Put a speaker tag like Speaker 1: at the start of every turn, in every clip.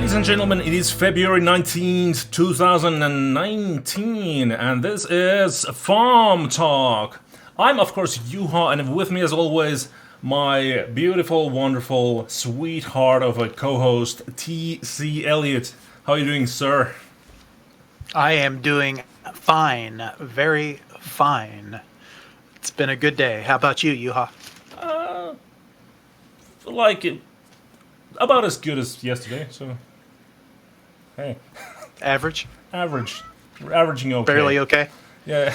Speaker 1: Ladies and gentlemen, it is February 19th, 2019, and this is FAWMtalk. I'm, of course, Juha, and with me, as always, my beautiful, wonderful sweetheart of a co-host, T.C. Elliott. How are you doing, sir?
Speaker 2: I am doing fine. Very fine. It's been a good day. How about you, Juha?
Speaker 1: Like it. About as good as yesterday, so hey.
Speaker 2: Average?
Speaker 1: Average. We're averaging okay.
Speaker 2: Barely okay?
Speaker 1: Yeah.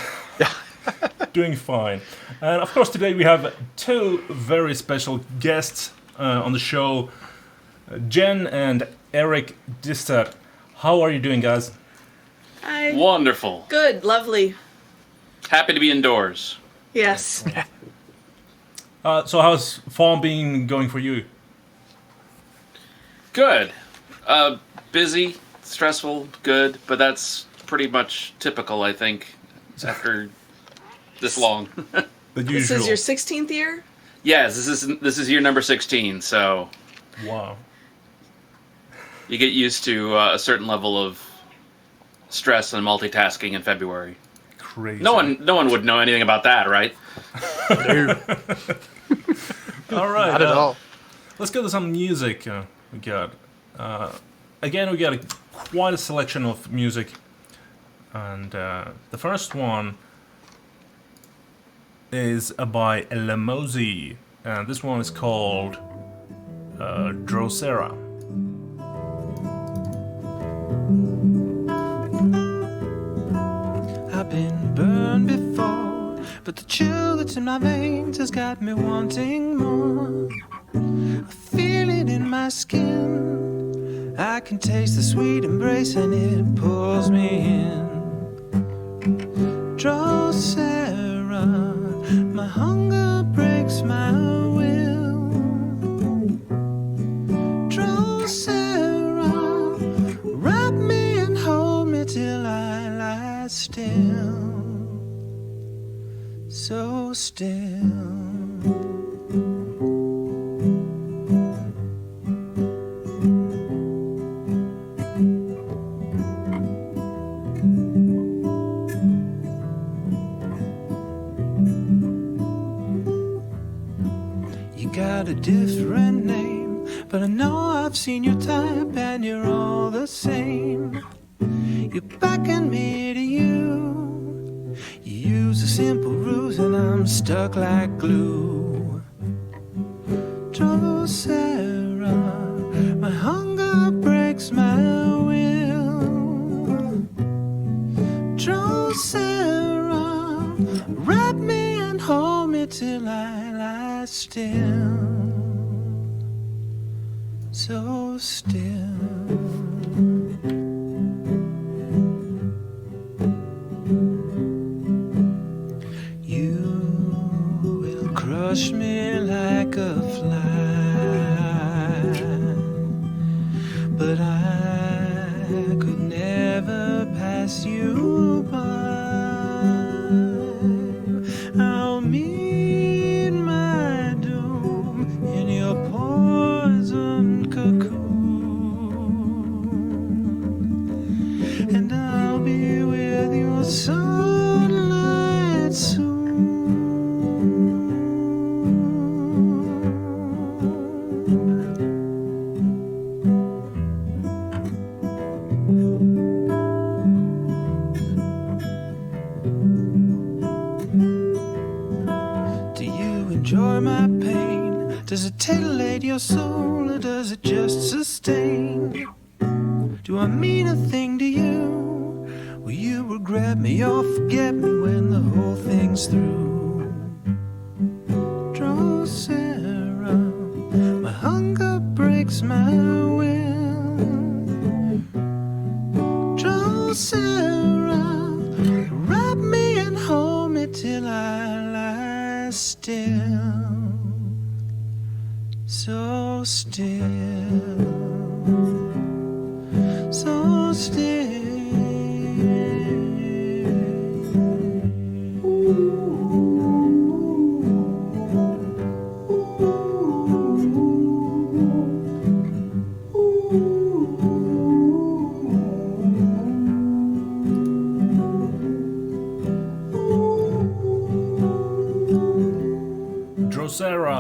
Speaker 1: Doing fine. And of course today we have two very special guests on the show. Jen and Eric Distad. How are you doing, guys?
Speaker 3: Hi.
Speaker 4: Wonderful.
Speaker 3: Good, lovely.
Speaker 4: Happy to be indoors.
Speaker 3: Yes.
Speaker 1: So how's farm been going for you?
Speaker 4: Good. Busy, stressful, good, but that's pretty much typical, I think, after this long.
Speaker 1: The
Speaker 3: This
Speaker 1: usual.
Speaker 3: is your 16th year?
Speaker 4: Yes, this is year number 16, so
Speaker 1: Wow.
Speaker 4: you get used to a certain level of stress and multitasking in February.
Speaker 1: Crazy.
Speaker 4: No one would know anything about that, right?
Speaker 1: All right.
Speaker 2: Not at all.
Speaker 1: Let's go to some music. We got again. We got quite a selection of music, and the first one is by Lamosi, and this one is called Drosera.
Speaker 5: I've been burned before, but the chill that's in my veins has got me wanting more. I feel it in my skin. I can taste the sweet embrace and it pulls me in. Drosera, my hunger breaks my will. Drosera, wrap me and hold me till I lie still. So still. Got a different name, but I know I've seen your type and you're all the same. You beckon me to you. You use a simple ruse and I'm stuck like glue. Drosera, my hunger breaks my will. Drosera, wrap me and hold me till I lie still. So still. You will crush me like a fly, but I could never pass you by. I'll meet my doom in your poison cocoon, and I'll be with your sunlight soon. Do you enjoy my pain? Does it titillate your soul, or does it just sustain? Do I mean a thing to you? Will you regret me or forget me when the whole thing's through? Drosera, my hunger breaks my will. Drosera, wrap me and hold me till I lie still. So still. So still.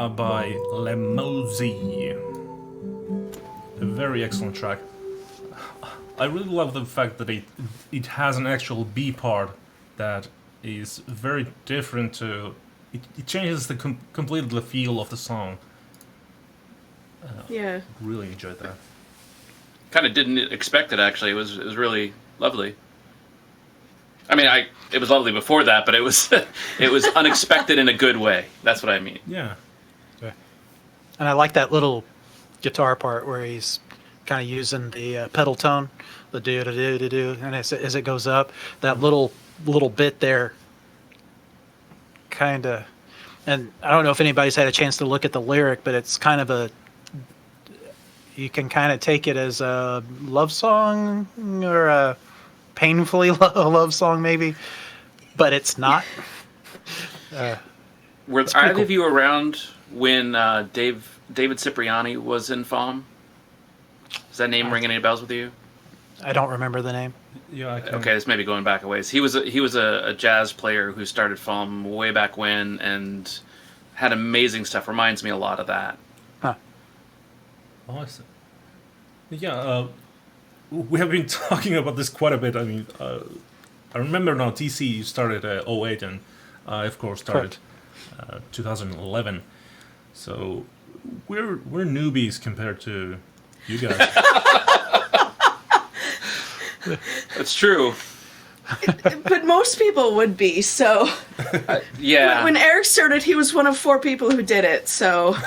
Speaker 1: by Lemosy. A very excellent track. I really love the fact that it has an actual B part that is very different to... It changes the completely the feel of the song.
Speaker 3: Yeah.
Speaker 1: Really enjoyed that.
Speaker 4: Kind of didn't expect it, actually. It was really lovely. I mean, it was lovely before that, but it was it was unexpected in a good way. That's what I mean.
Speaker 1: Yeah.
Speaker 2: And I like that little guitar part where he's kind of using the pedal tone, the do-do-do-do-do, and as it goes up, that little bit there, kind of, and I don't know if anybody's had a chance to look at the lyric, but it's kind of you can kind of take it as a love song or a painfully love song maybe, but it's not.
Speaker 4: Were
Speaker 2: pretty
Speaker 4: either
Speaker 2: cool.
Speaker 4: of you around when David Cipriani was in FAWM? Does that name ring any bells with you?
Speaker 2: I don't remember the name.
Speaker 1: Yeah, I can.
Speaker 4: Okay, this may be going back a ways. He was a jazz player who started FAWM way back when and had amazing stuff. Reminds me a lot of that.
Speaker 2: Huh.
Speaker 1: Oh, I see. Yeah, we have been talking about this quite a bit. I mean, I remember now TC started 08 and I, of course, started 2011. So we're newbies compared to you guys.
Speaker 4: That's true.
Speaker 3: But most people would be, so...
Speaker 4: Yeah.
Speaker 3: When Eric started, he was one of 4 people who did it, so...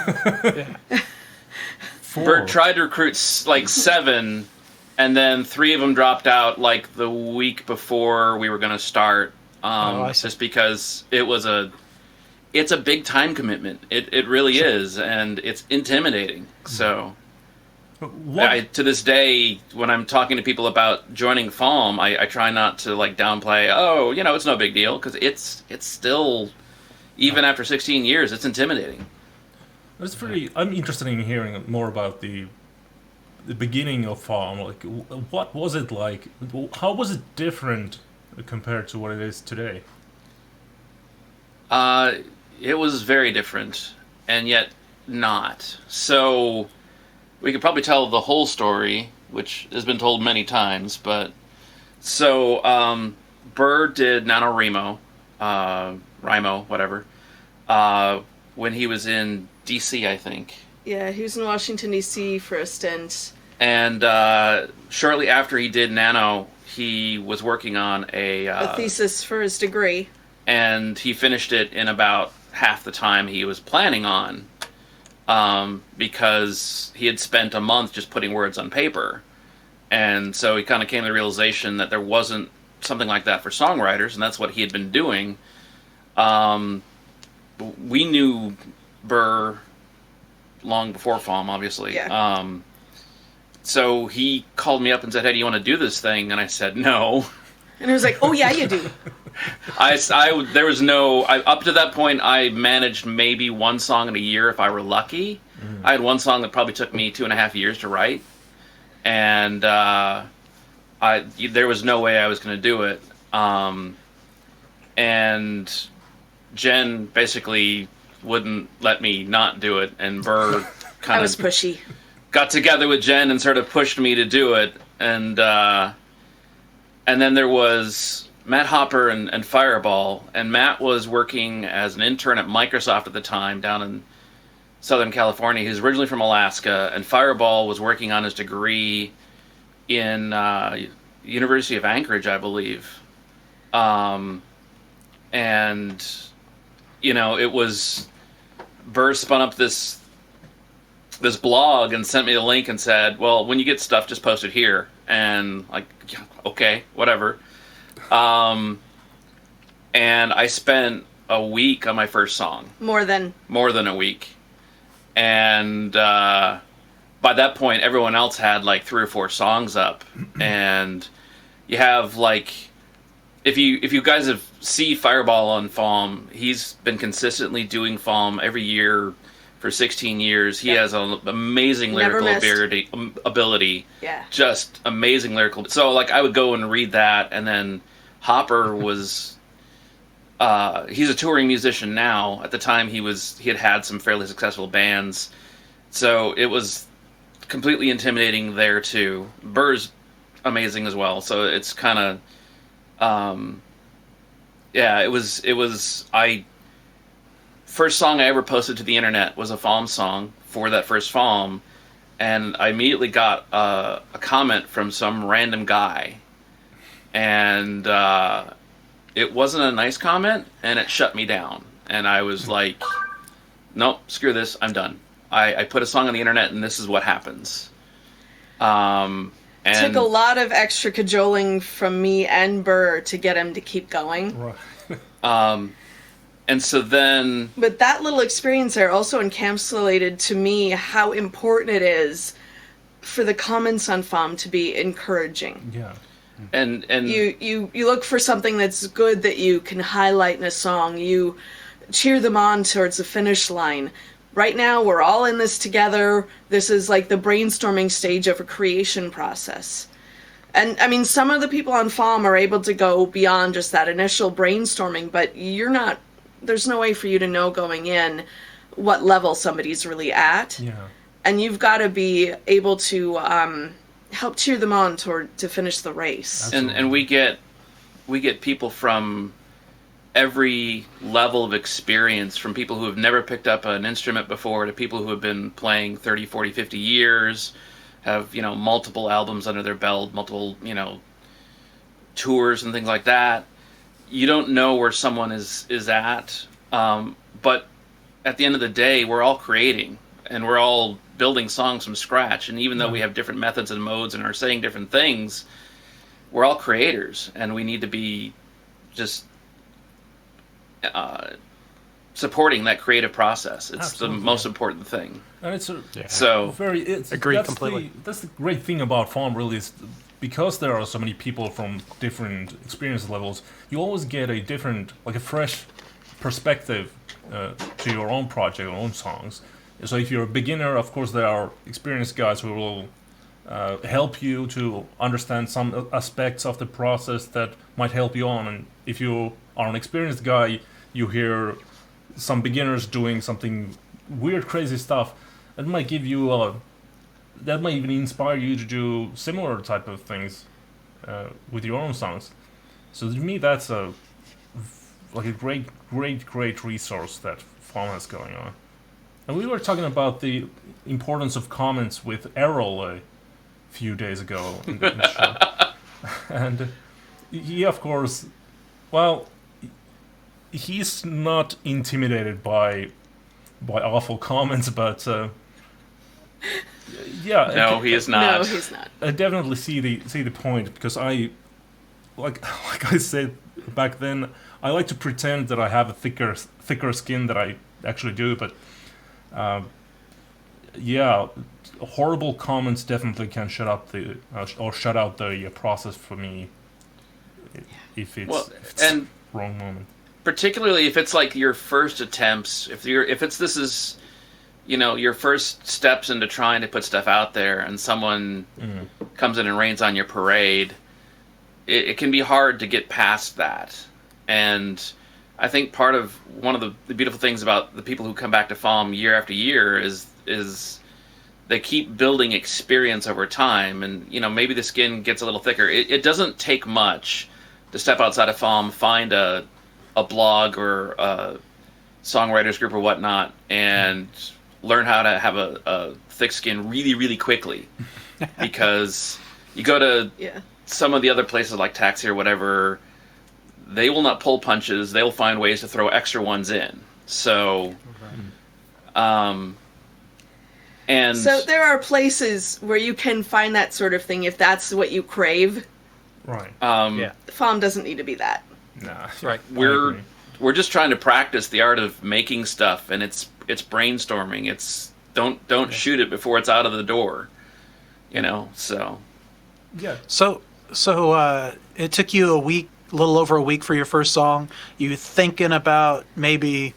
Speaker 4: Bert tried to recruit like 7, and then 3 of them dropped out like the week before we were going to start.
Speaker 2: I see.
Speaker 4: Just because it's a big time commitment. It really is, and it's intimidating. So, to this day, when I'm talking to people about joining FAWM, I try not to like downplay. Oh, it's no big deal, because it's still, even after 16 years, it's intimidating.
Speaker 1: That's very. I'm interested in hearing more about the beginning of FAWM. Like, what was it like? How was it different compared to what it is today?
Speaker 4: It was very different, and yet not. So, we could probably tell the whole story, which has been told many times. But so, Burr did NaNoWriMo, Rimo, whatever, when he was in DC, I think.
Speaker 3: Yeah, he was in Washington, D.C. for a stint.
Speaker 4: And shortly after he did Nano, he was working on
Speaker 3: A thesis for his degree.
Speaker 4: And he finished it in about half the time he was planning on, because he had spent a month just putting words on paper. And so he kind of came to the realization that there wasn't something like that for songwriters, and that's what he had been doing. We knew Burr long before FAWM, obviously.
Speaker 3: Yeah.
Speaker 4: So he called me up and said, "Hey, do you want to do this thing?" And I said, "No."
Speaker 3: And I was like, oh, yeah, you do.
Speaker 4: There was no... up to that point, I managed maybe one song in a year if I were lucky. I had one song that probably took me 2.5 years to write. And there was no way I was going to do it. And Jen basically wouldn't let me not do it. And Burr kind
Speaker 3: I was pushy.
Speaker 4: got together with Jen and sort of pushed me to do it. And then there was Matt Hopper and Fireball. And Matt was working as an intern at Microsoft at the time down in Southern California. He was originally from Alaska. And Fireball was working on his degree in University of Anchorage, I believe. And, it was... Burr spun up this blog and sent me the link and said, well, when you get stuff, just post it here. And like, okay, whatever. And I spent a week on my first song. More than a week. And by that point, everyone else had like 3 or 4 songs up. And you have like, if you guys have see Fireball on FAWM, he's been consistently doing FAWM every year for 16 years. He has an amazing lyrical ability.
Speaker 3: Yeah.
Speaker 4: Just amazing lyrical. So, like, I would go and read that, and then Hopper was he's a touring musician now. At the time, he had some fairly successful bands, so it was completely intimidating there too. Burr's amazing as well, so it's kind of, yeah. It was. First song I ever posted to the internet was a FAWM song for that first FAWM, and I immediately got a comment from some random guy, and it wasn't a nice comment, and it shut me down. And I was like, nope, screw this, I'm done. I put a song on the internet, and this is what happens. And
Speaker 3: took a lot of extra cajoling from me and Burr to get him to keep going.
Speaker 1: Right.
Speaker 4: And so then...
Speaker 3: But that little experience there also encapsulated to me how important it is for the comments on FAWM to be encouraging.
Speaker 1: Yeah.
Speaker 4: And
Speaker 3: you look for something that's good that you can highlight in a song. You cheer them on towards the finish line. Right now, we're all in this together. This is like the brainstorming stage of a creation process. And I mean, some of the people on FAWM are able to go beyond just that initial brainstorming, but you're not, there's no way for you to know going in what level somebody's really at.
Speaker 1: Yeah.
Speaker 3: And you've got to be able to help cheer them on to finish the race.
Speaker 4: And we get people from every level of experience, from people who have never picked up an instrument before to people who have been playing 30, 40, 50 years, have, multiple albums under their belt, multiple, tours and things like that. You don't know where someone is at, but at the end of the day, we're all creating, and we're all building songs from scratch. And even though we have different methods and modes and are saying different things, we're all creators, and we need to be just supporting that creative process. It's
Speaker 1: Absolutely.
Speaker 4: the most important thing.
Speaker 1: And it's
Speaker 2: Agree completely.
Speaker 1: That's the great thing about FAWM, really, is because there are so many people from different experience levels, you always get a different, like a fresh perspective to your own project, your own songs. So if you're a beginner, of course, there are experienced guys who will help you to understand some aspects of the process that might help you on. And if you are an experienced guy, you hear some beginners doing something weird, crazy stuff, that might give you that might even inspire you to do similar type of things with your own songs. So to me, that's a great resource that FAWM has going on. And we were talking about the importance of comments with Errol a few days ago in the show. And he, of course, well, he's not intimidated by awful comments, but yeah.
Speaker 4: No, he is not.
Speaker 3: No, he's not.
Speaker 1: I definitely see the point, because I, like I said back then, I like to pretend that I have a thicker skin than I actually do, but yeah, horrible comments definitely can shut out the process for me if it's
Speaker 4: and
Speaker 1: wrong moment.
Speaker 4: Particularly if it's like your first attempts, if this is your first steps into trying to put stuff out there, and someone comes in and rains on your parade, it can be hard to get past that. And I think one of the beautiful things about the people who come back to FAWM year after year is they keep building experience over time, and maybe the skin gets a little thicker. It doesn't take much to step outside of FAWM, find a blog or a songwriters group or whatnot, and learn how to have a thick skin really, really quickly. Because you go to some of the other places like Taxi or whatever, they will not pull punches. They'll find ways to throw extra ones in. So, and
Speaker 3: so there are places where you can find that sort of thing if that's what you crave.
Speaker 1: Right.
Speaker 3: FAWM doesn't need to be that.
Speaker 1: Nah.
Speaker 2: Right.
Speaker 4: We're just trying to practice the art of making stuff, and it's brainstorming. It's don't shoot it before it's out of the door. So.
Speaker 1: Yeah.
Speaker 2: So it took you a little over a week for your first song. You thinking about maybe,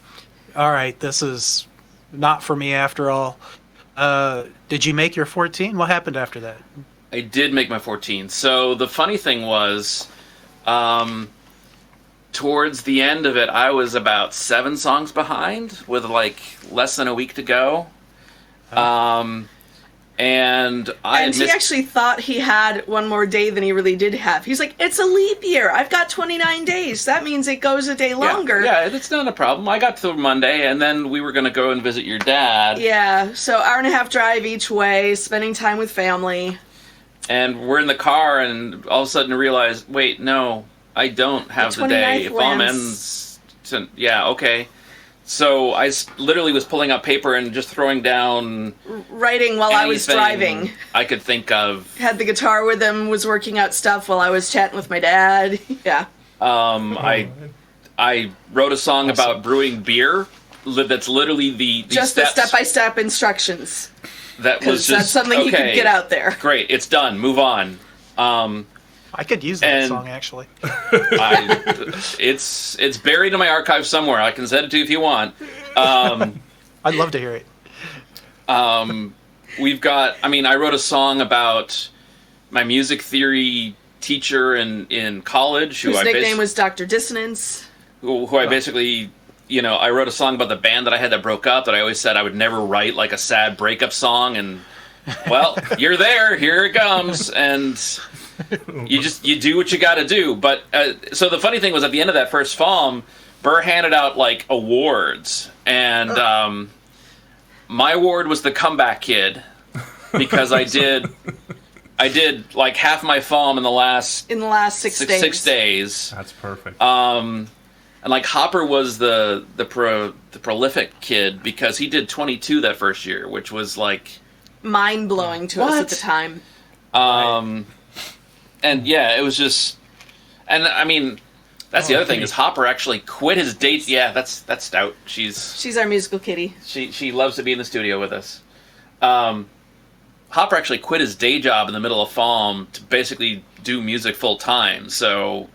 Speaker 2: all right, this is not for me after all. Did you make your 14? What happened after that?
Speaker 4: I did make my 14. So the funny thing was, towards the end of it, I was about 7 songs behind with like less than a week to go. And
Speaker 3: he actually thought he had one more day than he really did have. He's like, it's a leap year. I've got 29 days. That means it goes a day longer.
Speaker 4: Yeah, it's not a problem. I got to Monday, and then we were going to go and visit your dad.
Speaker 3: Yeah, so hour and a half drive each way, spending time with family.
Speaker 4: And we're in the car, and all of a sudden realize, wait, no, I don't have the day. If FAWM ends... Yeah, okay. So I literally was pulling out paper and just throwing down...
Speaker 3: Writing while I was driving.
Speaker 4: I could think of...
Speaker 3: Had the guitar with him, was working out stuff while I was chatting with my dad. Yeah.
Speaker 4: I wrote a song about brewing beer. That's literally the
Speaker 3: just
Speaker 4: steps.
Speaker 3: the step-by-step instructions.
Speaker 4: That was just...
Speaker 3: that's something he could get out there.
Speaker 4: Great, it's done. Move on.
Speaker 2: I could use that song, actually.
Speaker 4: It's buried in my archive somewhere. I can send it to you if you want.
Speaker 2: I'd love to hear it.
Speaker 4: We've got... I mean, I wrote a song about my music theory teacher in college.
Speaker 3: Whose nickname was Dr. Dissonance.
Speaker 4: Who I basically... You know, I wrote a song about the band that I had that broke up that I always said I would never write, like a sad breakup song. And, well, you're there. Here it comes. And... You do what you got to do. But so the funny thing was, at the end of that first FAWM, Burr handed out like awards, and my award was the comeback kid because I did like half my FAWM in the last 6 days.
Speaker 1: That's perfect.
Speaker 4: And like Hopper was the prolific kid because he did 22 that first year, which was like
Speaker 3: mind blowing to us at the time.
Speaker 4: And yeah, it was just, and I mean, that's the other thing is Hopper actually quit his date. Yeah, that's Stout. She's
Speaker 3: our musical kitty.
Speaker 4: She loves to be in the studio with us. Hopper actually quit his day job in the middle of FAWM to basically do music full time. So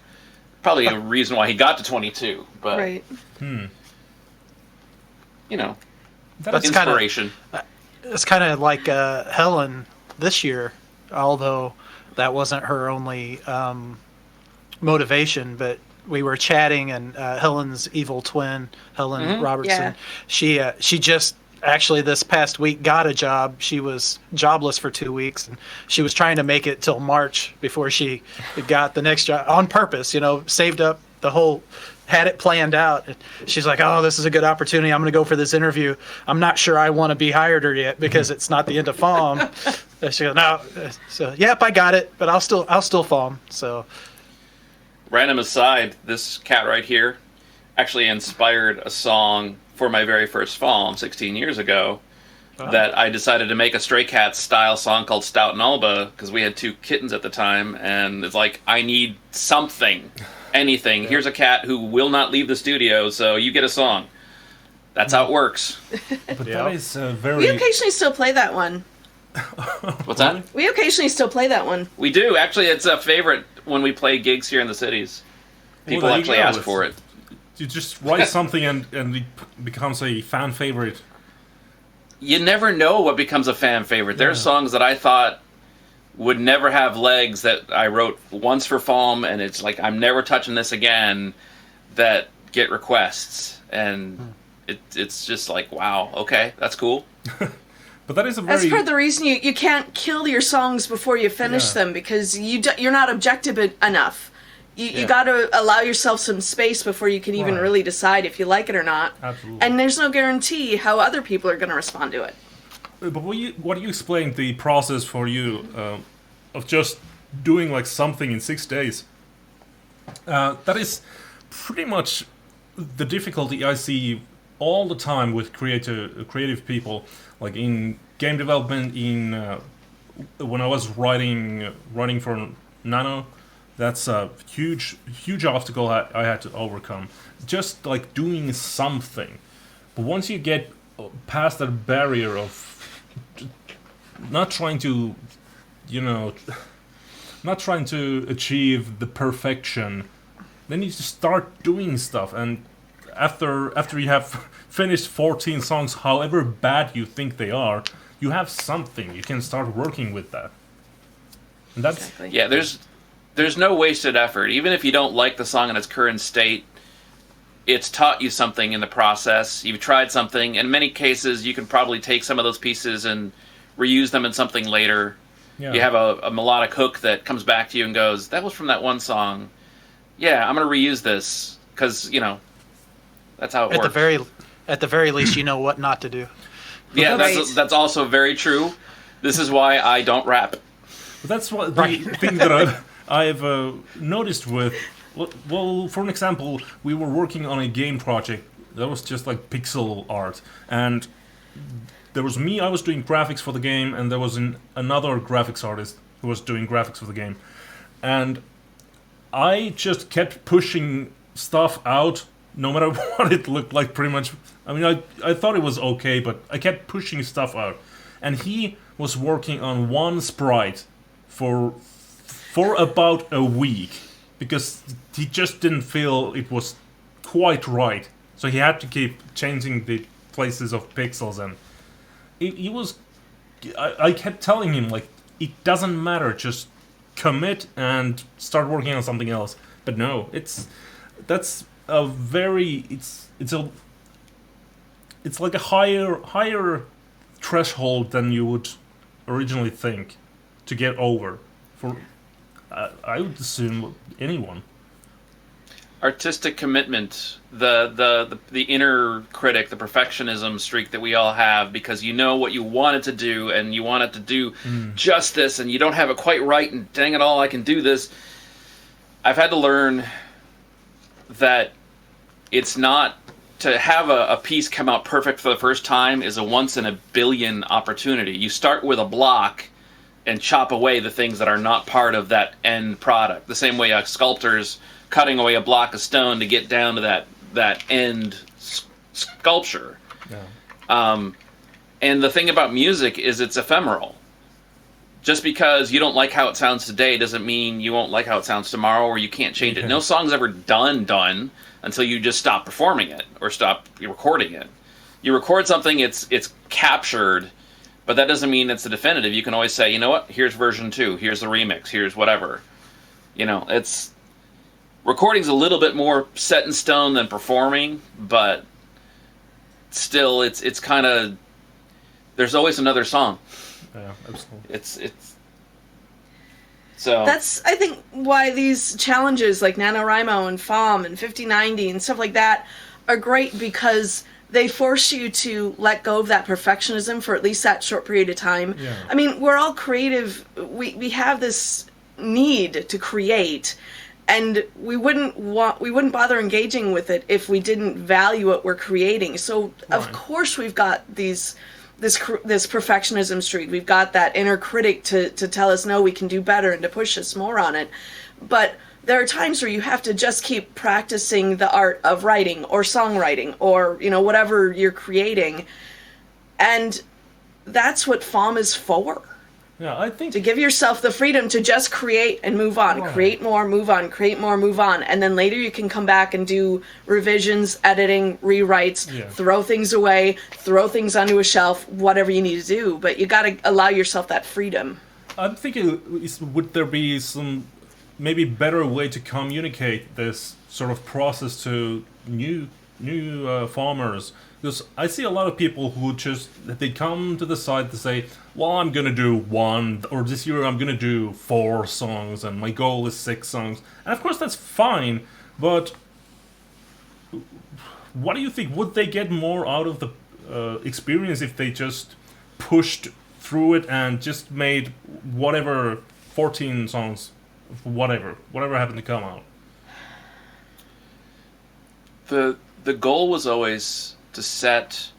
Speaker 4: probably a reason why he got to 22. But
Speaker 3: right.
Speaker 4: You know,
Speaker 2: that's
Speaker 4: inspiration.
Speaker 2: It's kind of like Helen this year, although that wasn't her only motivation, but we were chatting, and Helen's evil twin, Helen Robertson, she just actually this past week got a job. She was jobless for 2 weeks, and she was trying to make it till March before she got the next job on purpose, you know, saved up the whole... had it planned out. She's like, oh, this is a good opportunity. I'm going to go for this interview. I'm not sure I want to be hired her yet because it's not the end of FAWM. She goes, no. So, yep, I got it, but I'll still FAWM. So,
Speaker 4: random aside, this cat right here actually inspired a song for my very first FAWM 16 years ago that I decided to make a Stray Cats style song called Stout and Alba because we had 2 kittens at the time, and it's like, I need something. Anything. Yeah. Here's a cat who will not leave the studio, so you get a song. That's how it works.
Speaker 1: But that is very...
Speaker 3: We occasionally still play that one.
Speaker 4: What's that?
Speaker 3: We occasionally still play that one.
Speaker 4: We do. Actually, it's a favorite when we play gigs here in the cities. People actually ask for it.
Speaker 1: You just write something and it becomes a fan favorite.
Speaker 4: You never know what becomes a fan favorite. There are songs that I thought would never have legs that I wrote once for FAWM, and it's like, I'm never touching this again, that get requests. And it's just like, wow, okay, that's cool.
Speaker 1: But that is a very...
Speaker 3: That's part of the reason you can't kill your songs before you finish them, because you're not objective enough. You got to allow yourself some space before you can even really decide if you like it or not.
Speaker 1: Absolutely.
Speaker 3: And there's no guarantee how other people are going to respond to it.
Speaker 1: But what do you explain the process for you of just doing like something in 6 days? That is pretty much the difficulty I see all the time with creative people, like in game development. When I was writing for Nano, that's a huge obstacle I had to overcome. Just like doing something, but once you get past that barrier of not trying to achieve the perfection, then you just start doing stuff, and after you have finished 14 songs, however bad you think they are, you have something. You can start working with that. And that's
Speaker 3: exactly.
Speaker 4: Yeah, there's no wasted effort. Even if you don't like the song in its current state, it's taught you something in the process. You've tried something. In many cases, you can probably take some of those pieces and reuse them in something later.
Speaker 1: Yeah.
Speaker 4: You have a melodic hook that comes back to you and goes, that was from that one song. Yeah, I'm going to reuse this because, that's how it works.
Speaker 2: At the very least, you know what not to do.
Speaker 4: Yeah,
Speaker 3: Right.
Speaker 4: that's also very true. This is why I don't rap.
Speaker 1: But that's what the thing that I've noticed with. Well, for an example, we were working on a game project that was just like pixel art, and there was me. I was doing graphics for the game, and there was another graphics artist who was doing graphics for the game, and I just kept pushing stuff out, no matter what it looked like. Pretty much. I mean, I thought it was okay, but I kept pushing stuff out, and he was working on one sprite for about a week because he just didn't feel it was quite right. So he had to keep changing the places of pixels, and he was. I kept telling him like it doesn't matter, just commit and start working on something else. But no, it's like a higher threshold than you would originally think to get over for I would assume anyone.
Speaker 4: Artistic commitment, the inner critic, the perfectionism streak that we all have, because you know what you want it to do and you want it to do justice, and you don't have it quite right, and dang it all, I can do this. I've had to learn that it's not to have a piece come out perfect for the first time is a once in a billion opportunity. You start with a block and chop away the things that are not part of that end product. The same way a sculptor's cutting away a block of stone to get down to that end sculpture.
Speaker 1: Yeah.
Speaker 4: And the thing about music is it's ephemeral. Just because you don't like how it sounds today doesn't mean you won't like how it sounds tomorrow, or you can't change it. No song's ever done until you just stop performing it or stop recording it. You record something, it's captured, but that doesn't mean it's the definitive. You can always say, you know what, here's version 2, here's the remix, here's whatever. It's recording's a little bit more set in stone than performing, but still it's kind of, there's always another song.
Speaker 1: Yeah, absolutely.
Speaker 4: It's so
Speaker 3: That's, I think, why these challenges like NaNoWriMo and FAWM and 5090 and stuff like that are great, because they force you to let go of that perfectionism for at least that short period of time.
Speaker 1: Yeah.
Speaker 3: I mean, we're all creative. We have this need to create, and we wouldn't bother engaging with it if we didn't value what we're creating. So of
Speaker 1: Right.
Speaker 3: course we've got this perfectionism streak. We've got that inner critic to tell us, no, we can do better, and to push us more on it. But there are times where you have to just keep practicing the art of writing or songwriting or, whatever you're creating. And that's what FAWM is for.
Speaker 1: Yeah, I think
Speaker 3: To give yourself the freedom to just create and move on.
Speaker 1: Right.
Speaker 3: Create more, move on, create more, move on. And then later you can come back and do revisions, editing, rewrites,
Speaker 1: Yeah.
Speaker 3: throw things away, throw things onto a shelf, whatever you need to do. But you got to allow yourself that freedom.
Speaker 1: I'm thinking, would there be some maybe better way to communicate this sort of process to new farmers? Because I see a lot of people who they come to the site to say, well, I'm gonna do 1, or this year I'm gonna do 4 songs, and my goal is 6 songs. And of course that's fine, but what do you think? Would they get more out of the experience if they just pushed through it and just made whatever 14 songs, whatever happened to come out?
Speaker 4: The goal was always to set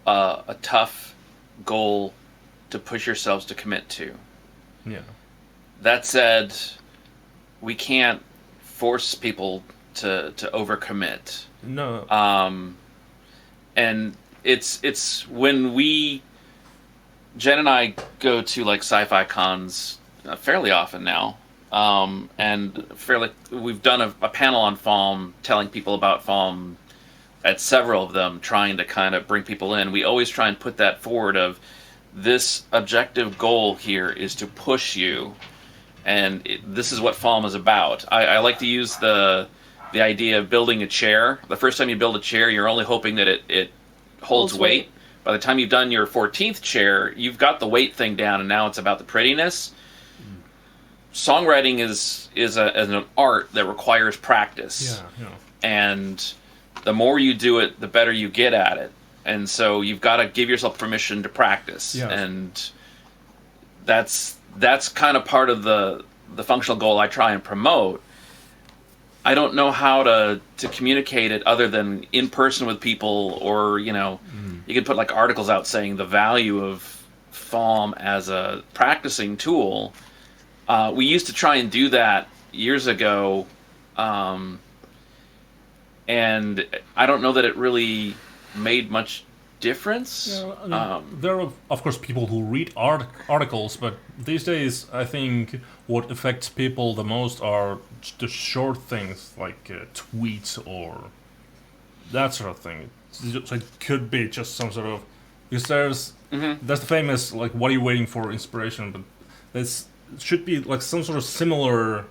Speaker 4: a tough goal to push yourselves to commit to.
Speaker 1: Yeah.
Speaker 4: That said, we can't force people to overcommit.
Speaker 1: No.
Speaker 4: And it's when Jen and I go to like sci-fi cons fairly often now, and we've done a panel on FAWM, telling people about FAWM at several of them, trying to kind of bring people in. We always try and put that forward of, this objective goal here is to push you, and this is what FAWM is about. I like to use the the idea of building a chair. The first time you build a chair, you're only hoping that it holds weight. By the time you've done your 14th chair, you've got the weight thing down, and now it's about the prettiness. Songwriting is an art that requires practice.
Speaker 1: Yeah.
Speaker 4: And the more you do it, the better you get at it. And so you've got to give yourself permission to practice.
Speaker 1: Yeah.
Speaker 4: And that's kind of part of the functional goal I try and promote. I don't know how to communicate it other than in person with people, or, you can put like articles out saying the value of FAWM as a practicing tool. We used to try and do that years ago, and I don't know that it really made much difference.
Speaker 1: Yeah, there are, of course, people who read articles, but these days I think what affects people the most are the short things like tweets or that sort of thing. So it could be just some sort of, because there's the famous like, what are you waiting for inspiration, but this should be like some sort of similar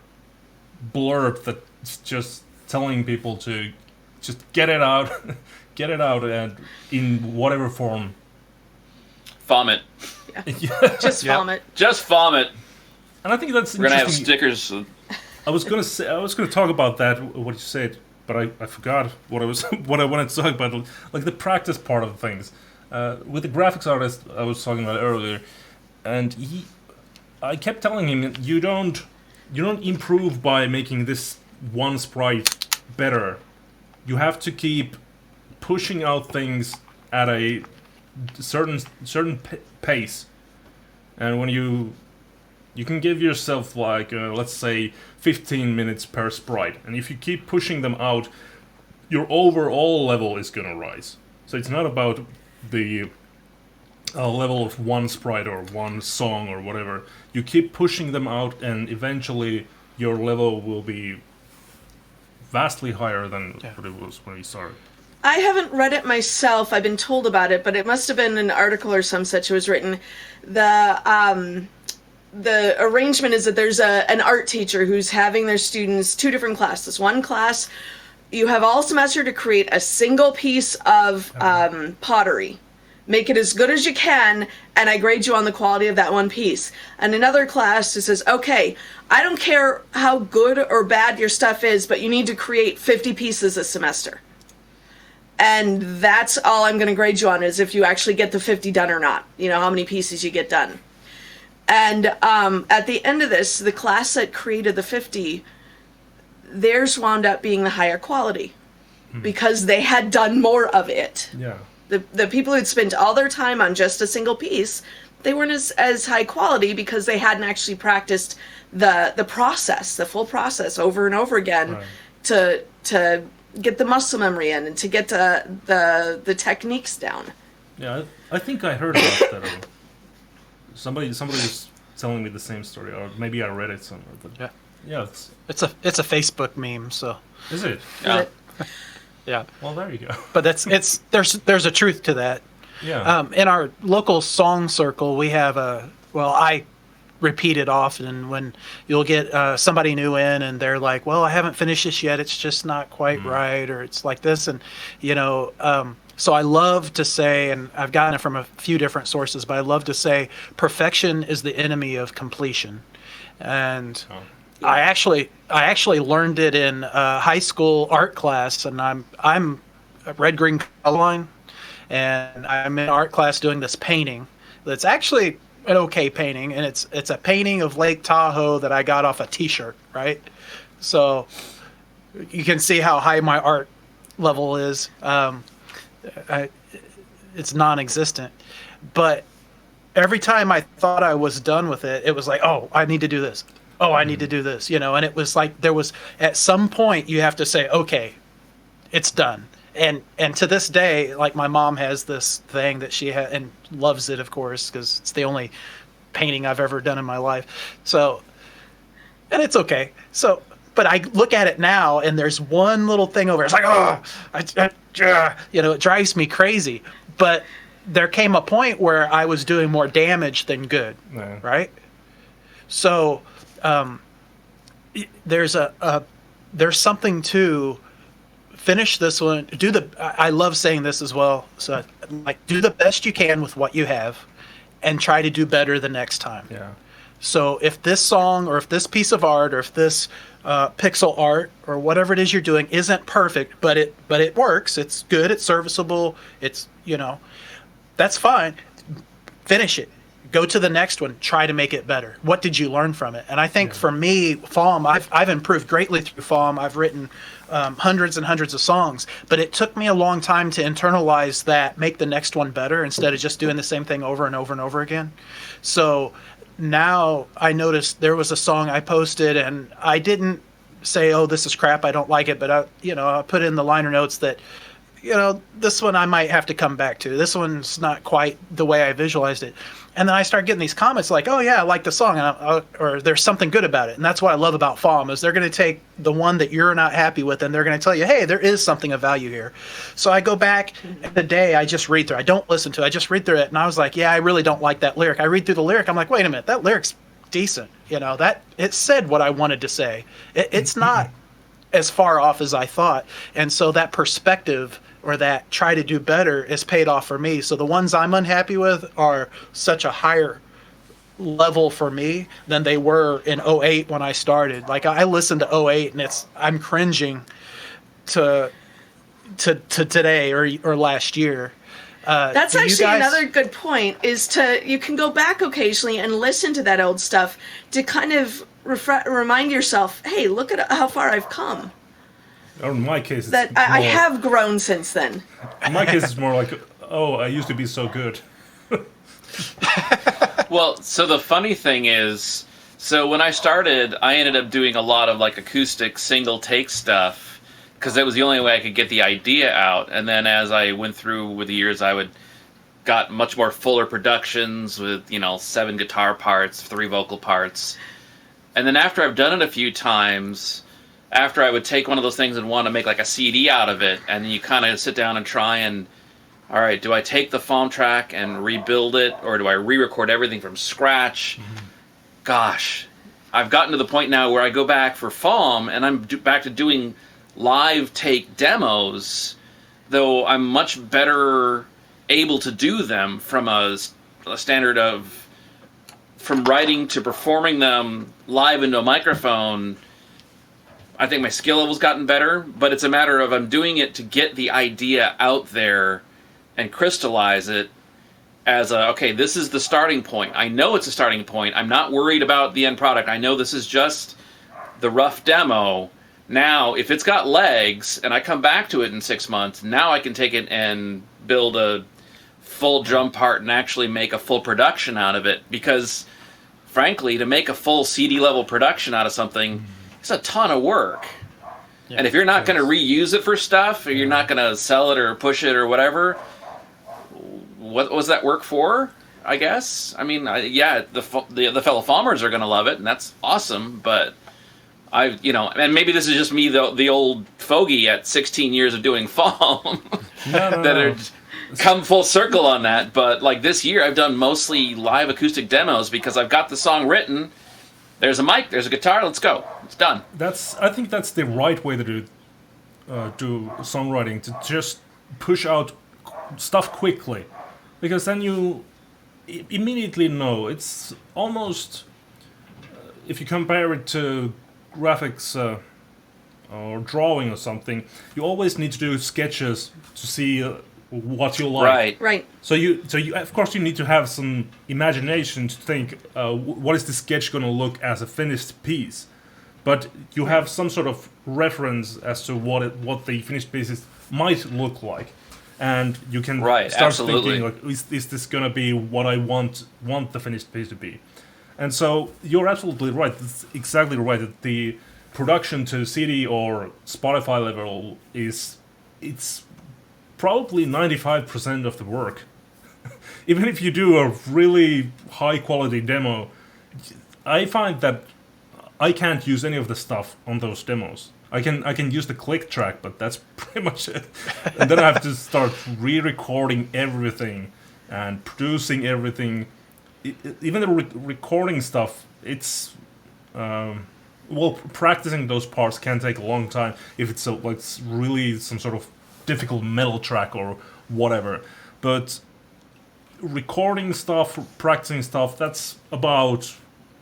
Speaker 1: blurb that's just telling people to just get it out. Get it out and in whatever form.
Speaker 4: FAWM it.
Speaker 3: Yeah. Just FAWM it.
Speaker 4: Just FAWM it.
Speaker 1: And I think that's
Speaker 4: We're gonna have
Speaker 1: interesting.
Speaker 4: stickers.
Speaker 1: I was gonna talk about that, what you said, but I forgot what I wanted to talk about, like the practice part of things. With the graphics artist I was talking about earlier, and I kept telling him, you don't improve by making this one sprite better. You have to keep pushing out things at a certain pace, and when you can give yourself like let's say 15 minutes per sprite, and if you keep pushing them out, your overall level is gonna rise. So it's not about the level of one sprite or one song or whatever. You keep pushing them out, and eventually your level will be vastly higher than what it was when you started.
Speaker 3: I haven't read it myself. I've been told about it, but it must have been an article or some such. It was written. The arrangement is that there's an art teacher who's having their students two different classes. One class, you have all semester to create a single piece of pottery. Make it as good as you can, and I grade you on the quality of that one piece. And another class that says, okay, I don't care how good or bad your stuff is, but you need to create 50 pieces a semester. And that's all I'm going to grade you on, is if you actually get the 50 done or not. You know, how many pieces you get done. And at the end of this, the class that created the 50, theirs wound up being the higher quality. Because they had done more of it.
Speaker 1: Yeah.
Speaker 3: The people who'd spent all their time on just a single piece, they weren't as high quality because they hadn't actually practiced the process, the full process over and over again, right, to get the muscle memory in and to get the techniques down. Yeah,
Speaker 1: I think I heard about that. Somebody was telling me the same story, or maybe I read it somewhere. But yeah,
Speaker 2: it's a Facebook meme. So
Speaker 1: is it?
Speaker 4: Yeah.
Speaker 2: Yeah.
Speaker 1: Well, there you go.
Speaker 2: But there's a truth to that.
Speaker 1: Yeah.
Speaker 2: In our local song circle, we have I repeat it often when you'll get somebody new in and they're like, well, I haven't finished this yet. It's just not quite right, or it's like this. And, so I love to say, and I've gotten it from a few different sources, but I love to say perfection is the enemy of completion. And I actually learned it in high school art class, and I'm a red-green color line, and I'm in art class doing this painting that's actually an okay painting, and it's a painting of Lake Tahoe that I got off a T-shirt, right? So you can see how high my art level is. It's non-existent, but every time I thought I was done with it, it was like, oh, I need to do this. Oh, I need to do this, and it was like there was at some point you have to say, okay, it's done. And to this day, like my mom has this thing that she and loves it, of course, because it's the only painting I've ever done in my life. So, and it's okay. So, but I look at it now, and there's one little thing over. It's like, oh, it drives me crazy. But there came a point where I was doing more damage than good, right? So, there's a there's something to finish this one. I love saying this as well. So, like, do the best you can with what you have, and try to do better the next time.
Speaker 1: Yeah.
Speaker 2: So if this song, or if this piece of art, or if this pixel art, or whatever it is you're doing isn't perfect, but it works, it's good, it's serviceable, it's, that's fine. Finish it. Go to the next one. Try to make it better. What did you learn from it? And I think for me, FAWM, I've improved greatly through FAWM. I've written hundreds and hundreds of songs, but it took me a long time to internalize that, make the next one better instead of just doing the same thing over and over and over again. So now I noticed there was a song I posted, and I didn't say, "Oh, this is crap, I don't like it," but I put in the liner notes that, this one I might have to come back to. This one's not quite the way I visualized it. And then I start getting these comments like, "Oh yeah, I like the song," or "There's something good about it." And that's what I love about FAWM, is they're going to take the one that you're not happy with, and they're going to tell you, "Hey, there is something of value here." So I go back the day, I just read through. I don't listen to it. I just read through it, and I was like, "Yeah, I really don't like that lyric." I read through the lyric. I'm like, "Wait a minute, that lyric's decent." That it said what I wanted to say. It's not as far off as I thought, and so that perspective, or that try to do better, is paid off for me. So the ones I'm unhappy with are such a higher level for me than they were in '08 when I started. Like, I listened to '08 and I'm cringing to today or last year.
Speaker 3: That's actually another good point, is you can go back occasionally and listen to that old stuff to kind of remind yourself, hey, look at how far I've come.
Speaker 1: Or in my case, it's
Speaker 3: That I have grown since then.
Speaker 1: In my case, it's more like, oh, I used to be so good.
Speaker 4: Well, so the funny thing is, so when I started, I ended up doing a lot of like acoustic single take stuff, because that was the only way I could get the idea out. And then as I went through with the years, I got much more fuller productions with 7 guitar parts, 3 vocal parts. And then after I've done it a few times, after I would take one of those things and want to make like a CD out of it, and then you kind of sit down and try and, all right, do I take the FAWM track and rebuild it, or do I re-record everything from scratch? Mm-hmm. Gosh, I've gotten to the point now where I go back for FAWM, and I'm back to doing live take demos, though I'm much better able to do them from a standard of, from writing to performing them live into a microphone. I think my skill level's gotten better, but it's a matter of I'm doing it to get the idea out there and crystallize it as okay, this is the starting point. I know it's a starting point. I'm not worried about the end product. I know this is just the rough demo. Now, if it's got legs and I come back to it in 6 months, now I can take it and build a full drum part and actually make a full production out of it. Because, frankly, to make a full CD level production out of something, it's a ton of work. Yeah, and if you're not going to reuse it for stuff, or you're not going to sell it or push it or whatever, what was that work for? I guess. I mean, the fellow FAWMers are going to love it, and that's awesome. But and maybe this is just me, the old fogey at 16 years of doing FAWM, that are come full circle on that. But like this year, I've done mostly live acoustic demos because I've got the song written. There's a mic, there's a guitar, let's go. It's done.
Speaker 1: I think that's the right way to do songwriting, to just push out stuff quickly. Because then you immediately know. It's almost, if you compare it to graphics or drawing or something, you always need to do sketches to see what you like.
Speaker 3: Right.
Speaker 1: So you of course you need to have some imagination to think what is the sketch going to look as a finished piece, but you have some sort of reference as to what the finished pieces might look like, and you can start thinking like, is this going to be what I want the finished piece to be? And so you're absolutely right. It's exactly right that the production to CD or Spotify level it's probably 95% of the work. Even if you do a really high quality demo, I find that I can't use any of the stuff on those demos. I can use the click track, but that's pretty much it. And then I have to start re-recording everything and producing everything. Even the recording stuff, it's well, practicing those parts can take a long time if it's like really some sort of difficult metal track or whatever. But recording stuff, practicing stuff, that's about,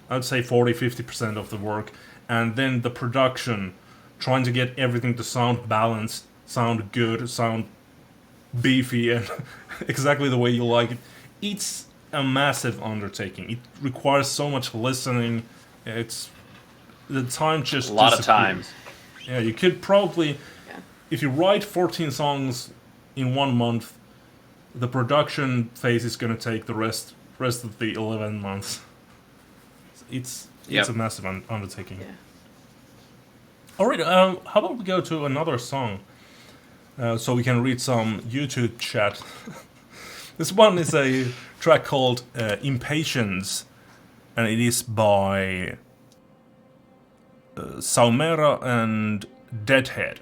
Speaker 1: I'd say 40-50% of the work. And then the production, trying to get everything to sound balanced, sound good, sound beefy, and exactly the way you like it. It's a massive undertaking. It requires so much listening. It's the time just
Speaker 4: A lot of
Speaker 1: disappears.
Speaker 4: time.
Speaker 1: Yeah, you could probably,
Speaker 3: Yeah.
Speaker 1: if you write 14 songs in 1 month, the production phase is going to take the rest of the 11 months. It's
Speaker 4: Yep.
Speaker 1: a massive undertaking.
Speaker 3: Yeah.
Speaker 1: All right, how about we go to another song, so we can read some YouTube chat. This one is a track called Impatience, and it is by Saumera and Deadhead.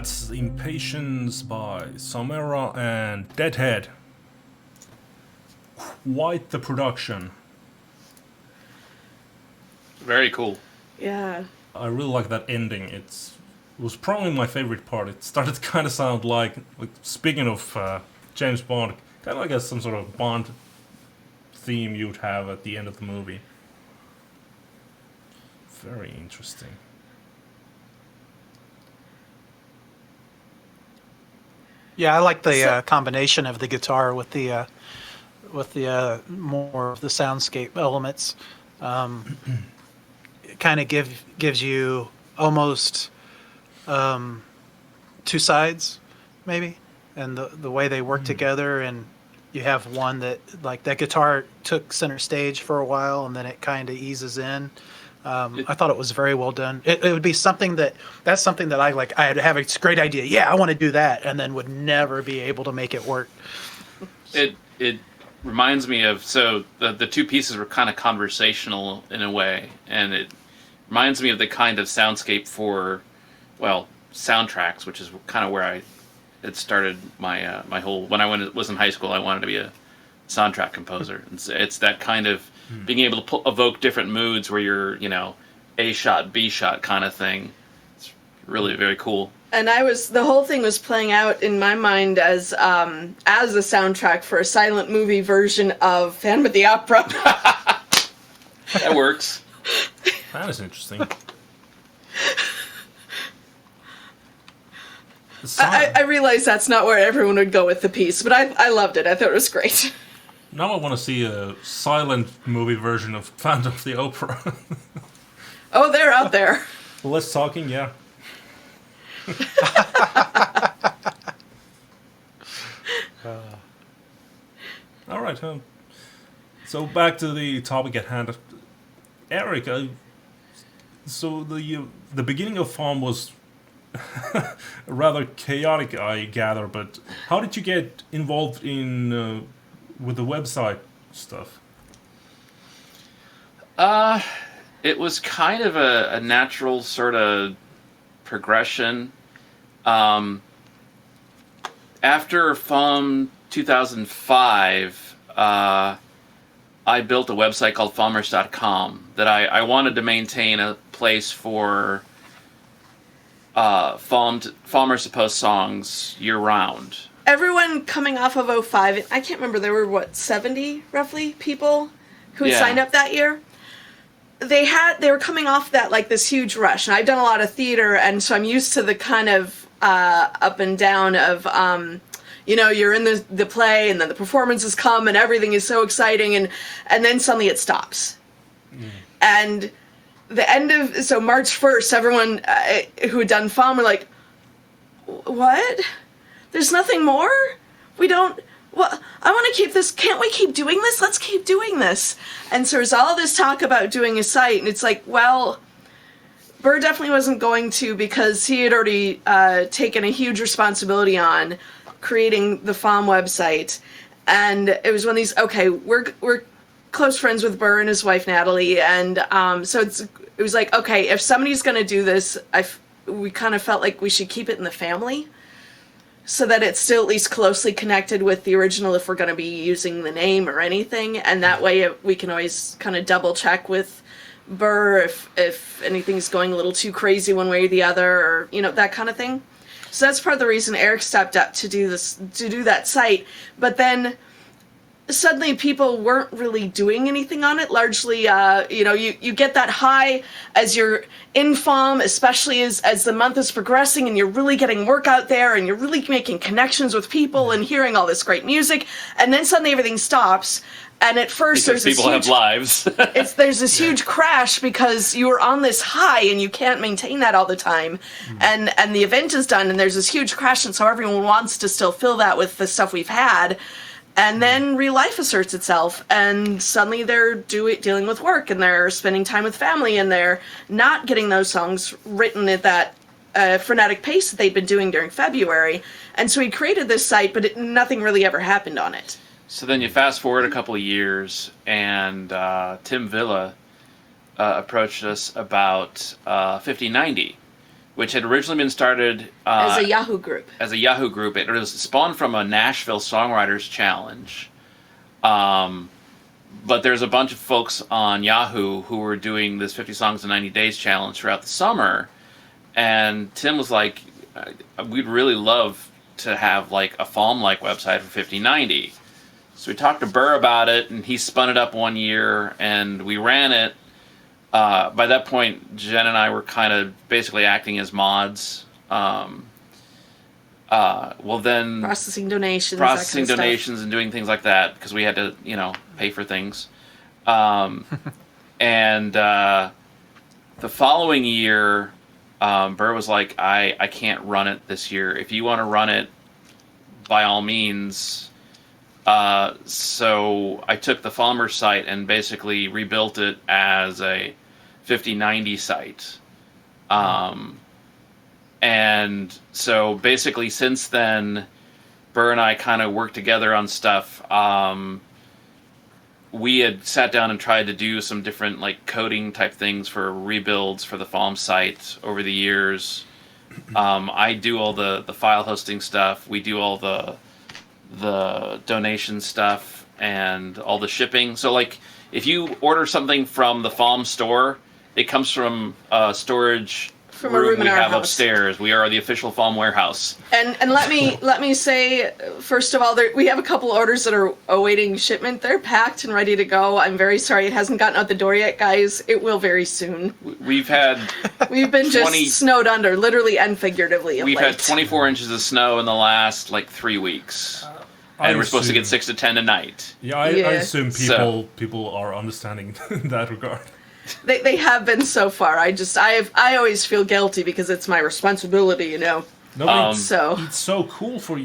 Speaker 1: That's Impatience by Samara and Deadhead. Quite the production.
Speaker 4: Very cool.
Speaker 3: Yeah.
Speaker 1: I really like that ending. It was probably my favorite part. It started to kind of sound like speaking of James Bond, kind of like some sort of Bond theme you'd have at the end of the movie. Very interesting.
Speaker 2: Yeah, I like the combination of the guitar with the more of the soundscape elements. It kind of gives you almost two sides, maybe, and the way they work together. And you have one that, like, that guitar took center stage for a while, and then it kind of eases in. I thought it was very well done. It would be something that's something that I like. I'd have a great idea. Yeah, I want to do that, and then would never be able to make it work.
Speaker 4: It reminds me of, so the two pieces were kind of conversational in a way, and it reminds me of the kind of soundscape for, well, soundtracks, which is kind of where I had started my my whole, when I was in high school, I wanted to be a soundtrack composer. It's that kind of being able to evoke different moods where you're, A shot, B shot kind of thing. It's really very cool.
Speaker 3: And the whole thing was playing out in my mind as a soundtrack for a silent movie version of Phantom of the Opera.
Speaker 4: That works.
Speaker 1: That is interesting.
Speaker 3: I realize that's not where everyone would go with the piece, but I loved it. I thought it was great.
Speaker 1: Now I want to see a silent movie version of Phantom of the Opera.
Speaker 3: Oh, they're out there.
Speaker 1: Less talking, yeah. All right. So back to the topic at hand, Eric. So the beginning of FAWM was rather chaotic, I gather. But how did you get involved in with the website stuff?
Speaker 4: It was kind of a natural sort of progression. After FAWM 2005, I built a website called FAWMers.com that I wanted to maintain a place for FAWMers to post songs year-round.
Speaker 3: Everyone coming off of 05, I can't remember, there were, 70, roughly, people who had signed up that year? They were coming off that, like, this huge rush, and I've done a lot of theater, and so I'm used to the kind of up and down of, you're in the play, and then the performances come, and everything is so exciting, and then suddenly it stops. And the end of, so March 1st, everyone who had done FAWM were like, what? There's nothing more? We don't... Well, I want to keep this. Can't we keep doing this? Let's keep doing this. And so there's all this talk about doing a site, and it's like, well, Burr definitely wasn't going to, because he had already taken a huge responsibility on creating the FAWM website. And it was one of these, okay, we're close friends with Burr and his wife, Natalie, and so it was like, okay, if somebody's going to do this, we kind of felt like we should keep it in the family, so that it's still at least closely connected with the original if we're going to be using the name or anything. And that way we can always kind of double check with Burr if anything's going a little too crazy one way or the other, or, that kind of thing. So that's part of the reason Eric stepped up to do that site. But then suddenly people weren't really doing anything on it. Largely, you get that high as you're in FAWM, especially as the month is progressing and you're really getting work out there and you're really making connections with people and hearing all this great music. And then suddenly everything stops. And at first
Speaker 4: because people have lives.
Speaker 3: There's this huge crash because you were on this high and you can't maintain that all the time. And the event is done and there's this huge crash, and so everyone wants to still fill that with the stuff we've had. And then real life asserts itself, and suddenly they're dealing with work, and they're spending time with family, and they're not getting those songs written at that frenetic pace that they'd been doing during February. And so he created this site, but nothing really ever happened on it.
Speaker 4: So then you fast forward a couple of years, and Tim Villa approached us about 5090, which had originally been started
Speaker 3: As a Yahoo group.
Speaker 4: It was spawned from a Nashville Songwriters Challenge. But there's a bunch of folks on Yahoo who were doing this 50 Songs in 90 Days challenge throughout the summer. And Tim was like, we'd really love to have like a FAWM-like website for 5090. So we talked to Burr about it, and he spun it up one year, and we ran it. By that point, Jen and I were kind of basically acting as mods. Then
Speaker 3: Processing donations,
Speaker 4: and doing things like that, because we had to, pay for things. And the following year, Burr was like, I can't run it this year. If you want to run it, by all means. So I took the Falmer site and basically rebuilt it as a 5090 site. And so basically since then, Burr and I kind of worked together on stuff. We had sat down and tried to do some different like coding type things for rebuilds for the FAWM site over the years. I do all the file hosting stuff. We do all the donation stuff and all the shipping. So like if you order something from the FAWM store, it comes from storage
Speaker 3: from a room
Speaker 4: we
Speaker 3: in our
Speaker 4: have
Speaker 3: house.
Speaker 4: upstairs. We are the official FAWM warehouse.
Speaker 3: And let me say, first of all, we have a couple orders that are awaiting shipment. They're packed and ready to go. I'm very sorry it hasn't gotten out the door yet, guys. It will very soon.
Speaker 4: We've been
Speaker 3: just snowed under, literally and figuratively.
Speaker 4: We've had 24 inches of snow in the last 3 weeks. And we're supposed to get 6 to 10 a night.
Speaker 1: Yeah, I assume people are understanding in that regard.
Speaker 3: They have been so far. I always feel guilty because it's my responsibility,
Speaker 1: No, it's so cool for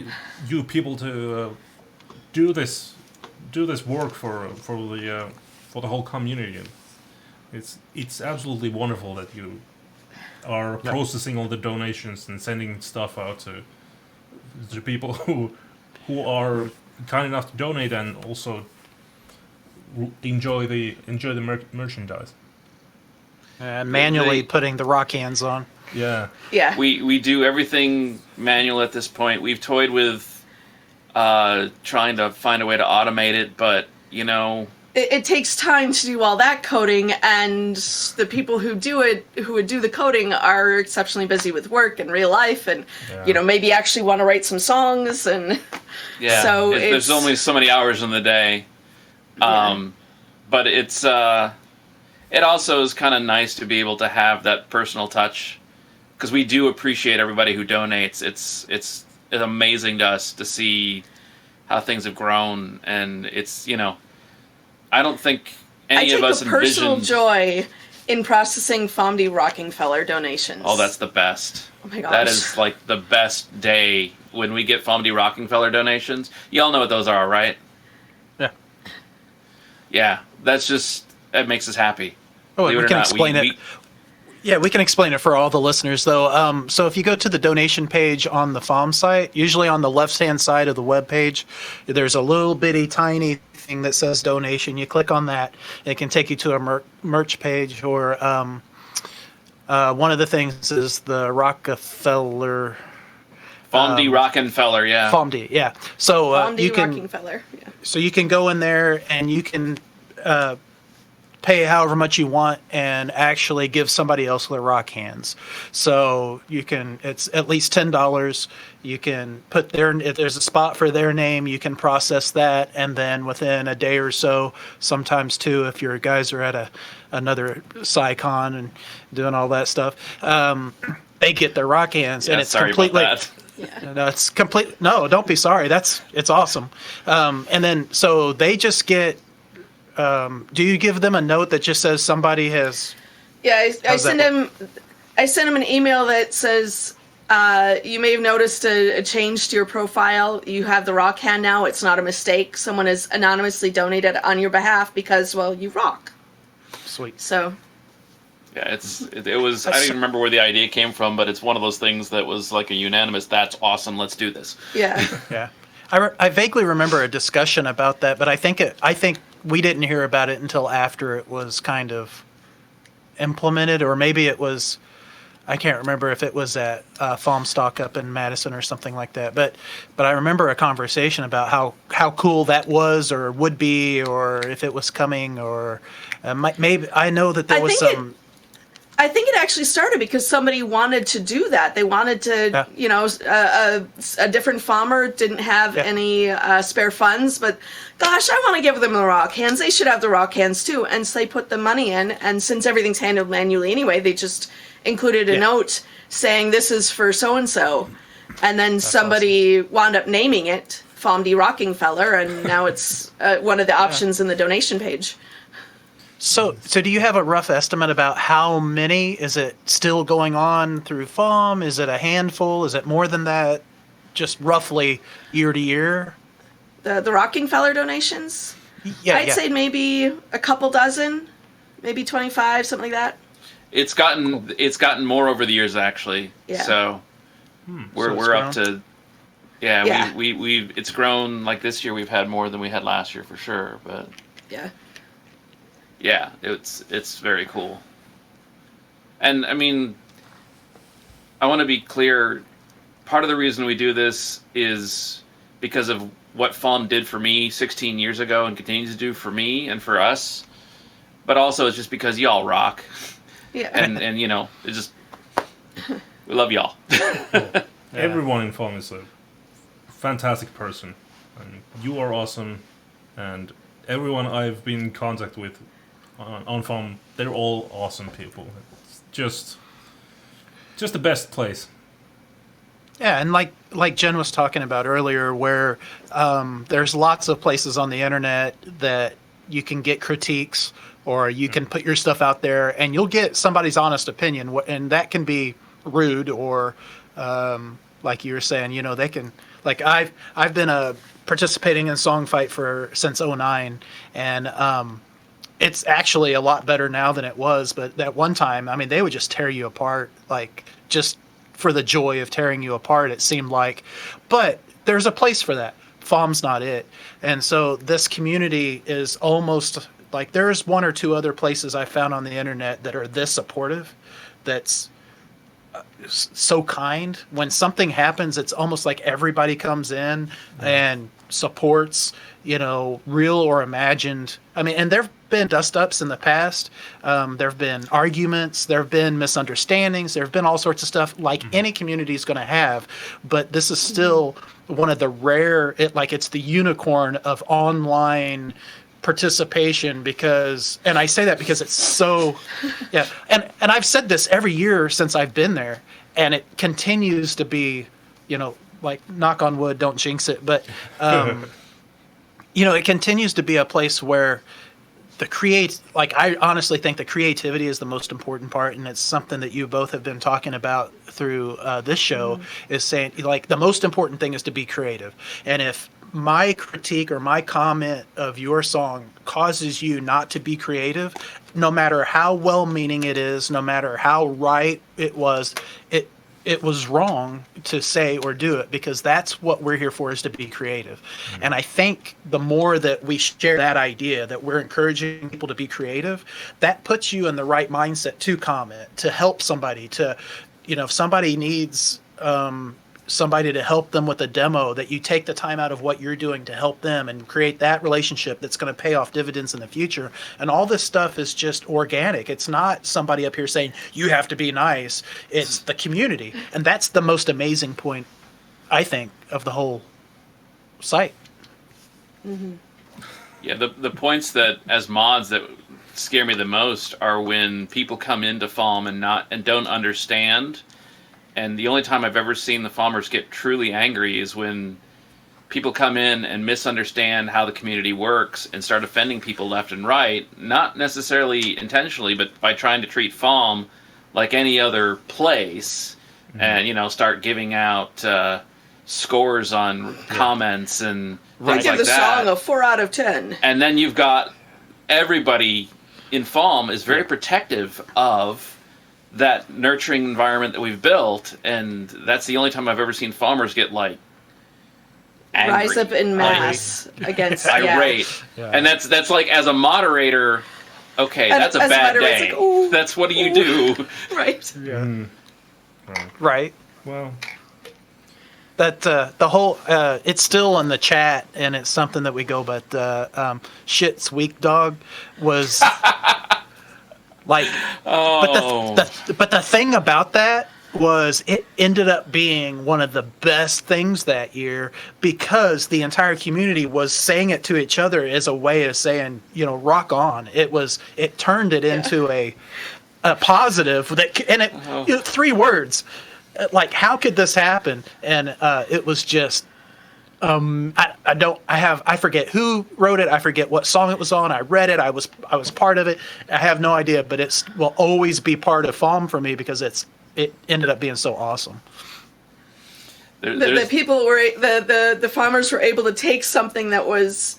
Speaker 1: you people to do this work for the whole community. It's absolutely wonderful that you are processing all the donations and sending stuff out to people who are kind enough to donate and also enjoy the merchandise.
Speaker 2: Manually putting the rock hands on.
Speaker 1: Yeah.
Speaker 4: We do everything manual at this point. We've toyed with trying to find a way to automate it, but
Speaker 3: it takes time to do all that coding, and the people who would do the coding are exceptionally busy with work and real life, and maybe actually want to write some songs, and so
Speaker 4: there's only so many hours in the day. But it's it also is kind of nice to be able to have that personal touch, because we do appreciate everybody who donates. It's amazing to us to see how things have grown, and it's I don't think any of us envisioned.
Speaker 3: I take a personal joy in processing FAWMD Rockefeller donations.
Speaker 4: Oh, that's the best.
Speaker 3: Oh my gosh.
Speaker 4: That is the best day when we get FAWMD Rockefeller donations. Y'all know what those are, right?
Speaker 2: Yeah.
Speaker 4: Yeah, that makes us happy.
Speaker 2: Oh, we can explain it. Yeah, we can explain it for all the listeners, though. So if you go to the donation page on the FAWM site, usually on the left-hand side of the web page, there's a little bitty tiny thing that says donation. You click on that. It can take you to a merch page, or one of the things is the Rockefeller.
Speaker 4: FAWMD Rockefeller, yeah.
Speaker 2: FAWMD, yeah. So
Speaker 3: FAWMD Rockefeller, yeah.
Speaker 2: So you can go in there and you can pay however much you want and actually give somebody else their rock hands. So it's at least $10. You can put if there's a spot for their name, you can process that, and then within a day or so, sometimes two, if your guys are at another SciCon and doing all that stuff, they get their rock hands, and it's completely.
Speaker 3: Yeah.
Speaker 2: No, it's complete. No, don't be sorry. It's awesome. And then so they just get. Do you give them a note that just says somebody has?
Speaker 3: Yeah, I send them an email that says, you may have noticed a change to your profile. You have the rock hand now. It's not a mistake. Someone has anonymously donated on your behalf because, well, you rock.
Speaker 2: Sweet.
Speaker 3: So.
Speaker 4: Yeah, it was. I don't even remember where the idea came from, but it's one of those things that was like a unanimous. That's awesome. Let's do this.
Speaker 3: Yeah.
Speaker 2: Yeah. I vaguely remember a discussion about that, but I think we didn't hear about it until after it was kind of implemented, or maybe it was. I can't remember if it was at FAWMtalk up in Madison or something like that. But I remember a conversation about how cool that was or would be, or if it was coming, or maybe I know that there was some.
Speaker 3: I think it actually started because somebody wanted to do that. They wanted to, a different farmer didn't have any spare funds, but gosh, I want to give them the rock hands. They should have the rock hands too. And so they put the money in, and since everything's handled manually anyway, they just included a note saying this is for so-and-so. And then somebody wound up naming it FAWMD Rockingfeller, and now it's one of the options in the donation page.
Speaker 2: So do you have a rough estimate about how many? Is it still going on through FAWM? Is it a handful? Is it more than that? Just roughly year to year?
Speaker 3: The Rockingfeller donations?
Speaker 2: Yeah,
Speaker 3: I'd say maybe a couple dozen, maybe 25, something like that.
Speaker 4: It's gotten more over the years, actually.
Speaker 3: Yeah.
Speaker 4: So we're up to we've it's grown. Like this year, we've had more than we had last year for sure. But yeah, it's very cool. And I mean, I want to be clear. Part of the reason we do this is because of what FAWM did for me 16 years ago and continues to do for me and for us. But also, it's just because y'all rock. Yeah. And it's just we love y'all.
Speaker 1: Everyone in FAWM is a fantastic person, and you are awesome, and everyone I've been in contact with on FAWM, they're all awesome people. It's just the best place.
Speaker 2: Yeah, and like Jen was talking about earlier, where there's lots of places on the internet that you can get critiques, or you can put your stuff out there, and you'll get somebody's honest opinion, and that can be rude, or like you were saying, they can. Like I've been participating in Song Fight since '09, and it's actually a lot better now than it was. But that one time, I mean, they would just tear you apart, like just for the joy of tearing you apart, it seemed like. But there's a place for that. FAWM's not it. And so this community is almost like there's one or two other places I found on the internet that are this supportive, that's so kind. When something happens, it's almost like everybody comes in and supports, real or imagined. I mean, and there have been dust-ups in the past. There have been arguments. There have been misunderstandings. There have been all sorts of stuff like any community is going to have. But this is still one of the rare, it's the unicorn of online participation, and I say that because it's so, and I've said this every year since I've been there, and it continues to be, like knock on wood, don't jinx it, but it continues to be a place where I honestly think the creativity is the most important part, and it's something that you both have been talking about through this show, is saying the most important thing is to be creative. And if my critique or my comment of your song causes you not to be creative, no matter how well-meaning it is, no matter how right it was wrong to say or do it, because that's what we're here for, is to be creative. And I think the more that we share that idea, that we're encouraging people to be creative, that puts you in the right mindset to comment, to help somebody, to, if somebody needs somebody to help them with a demo, that you take the time out of what you're doing to help them and create that relationship that's going to pay off dividends in the future. And all this stuff is just organic. It's not somebody up here saying you have to be nice. It's the community. And that's the most amazing point, I think, of the whole site.
Speaker 4: Yeah, the points that as mods that scare me the most are when people come into FAWM and don't understand. And the only time I've ever seen the FAWMers get truly angry is when people come in and misunderstand how the community works and start offending people left and right, not necessarily intentionally, but by trying to treat FAWM like any other place, and start giving out scores on comments and things
Speaker 3: give
Speaker 4: like
Speaker 3: the
Speaker 4: that.
Speaker 3: song a 4 out of 10.
Speaker 4: And then you've got everybody in FAWM is very protective of that nurturing environment that we've built, and that's the only time I've ever seen FAWMers get angry.
Speaker 3: Rise up in mass against
Speaker 4: irate. Yeah. And that's like, as a moderator, okay, that's a bad day. Like, that's what do you do?
Speaker 3: Right.
Speaker 2: Yeah. Right.
Speaker 1: Well,
Speaker 2: That the whole it's still in the chat, and it's something that we go. But shit's weak dog was like.
Speaker 4: Oh,
Speaker 2: But the thing about that was it ended up being one of the best things that year because the entire community was saying it to each other as a way of saying, rock on. It turned it into a positive that, and it 3 words. Like, how could this happen? And it was just I forget who wrote it. I forget what song it was on. I read it. I was part of it. I have no idea, but it will always be part of FAWM for me because it ended up being so awesome.
Speaker 3: The people were the farmers were able to take something that was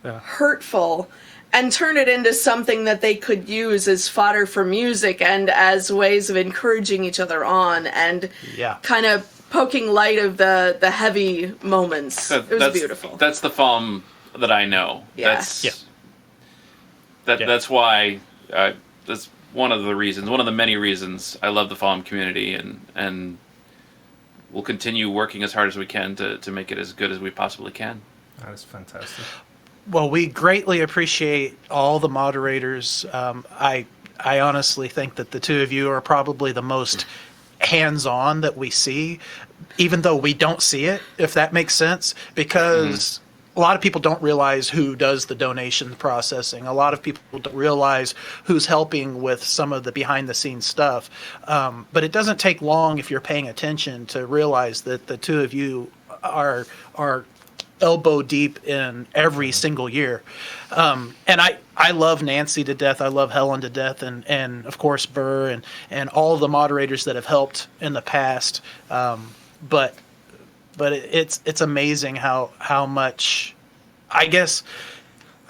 Speaker 3: hurtful and turn it into something that they could use as fodder for music and as ways of encouraging each other on and kind of poking light of the heavy moments. It was beautiful.
Speaker 4: That's the FAWM that I know.
Speaker 3: Yeah.
Speaker 4: That's why that's one of the many reasons I love the FAWM community, and we'll continue working as hard as we can to make it as good as we possibly can.
Speaker 1: that is fantastic.
Speaker 2: Well, we greatly appreciate all the moderators. I honestly think that the 2 of you are probably the most hands-on that we see, even though we don't see it, if that makes sense, because a lot of people don't realize who does the donation processing. A lot of people don't realize who's helping with some of the behind-the-scenes stuff. But it doesn't take long if you're paying attention to realize that the 2 of you are elbow deep in every single year. And I love Nancy to death. I love Helen to death, and of course Burr and all the moderators that have helped in the past. But it's amazing how much I guess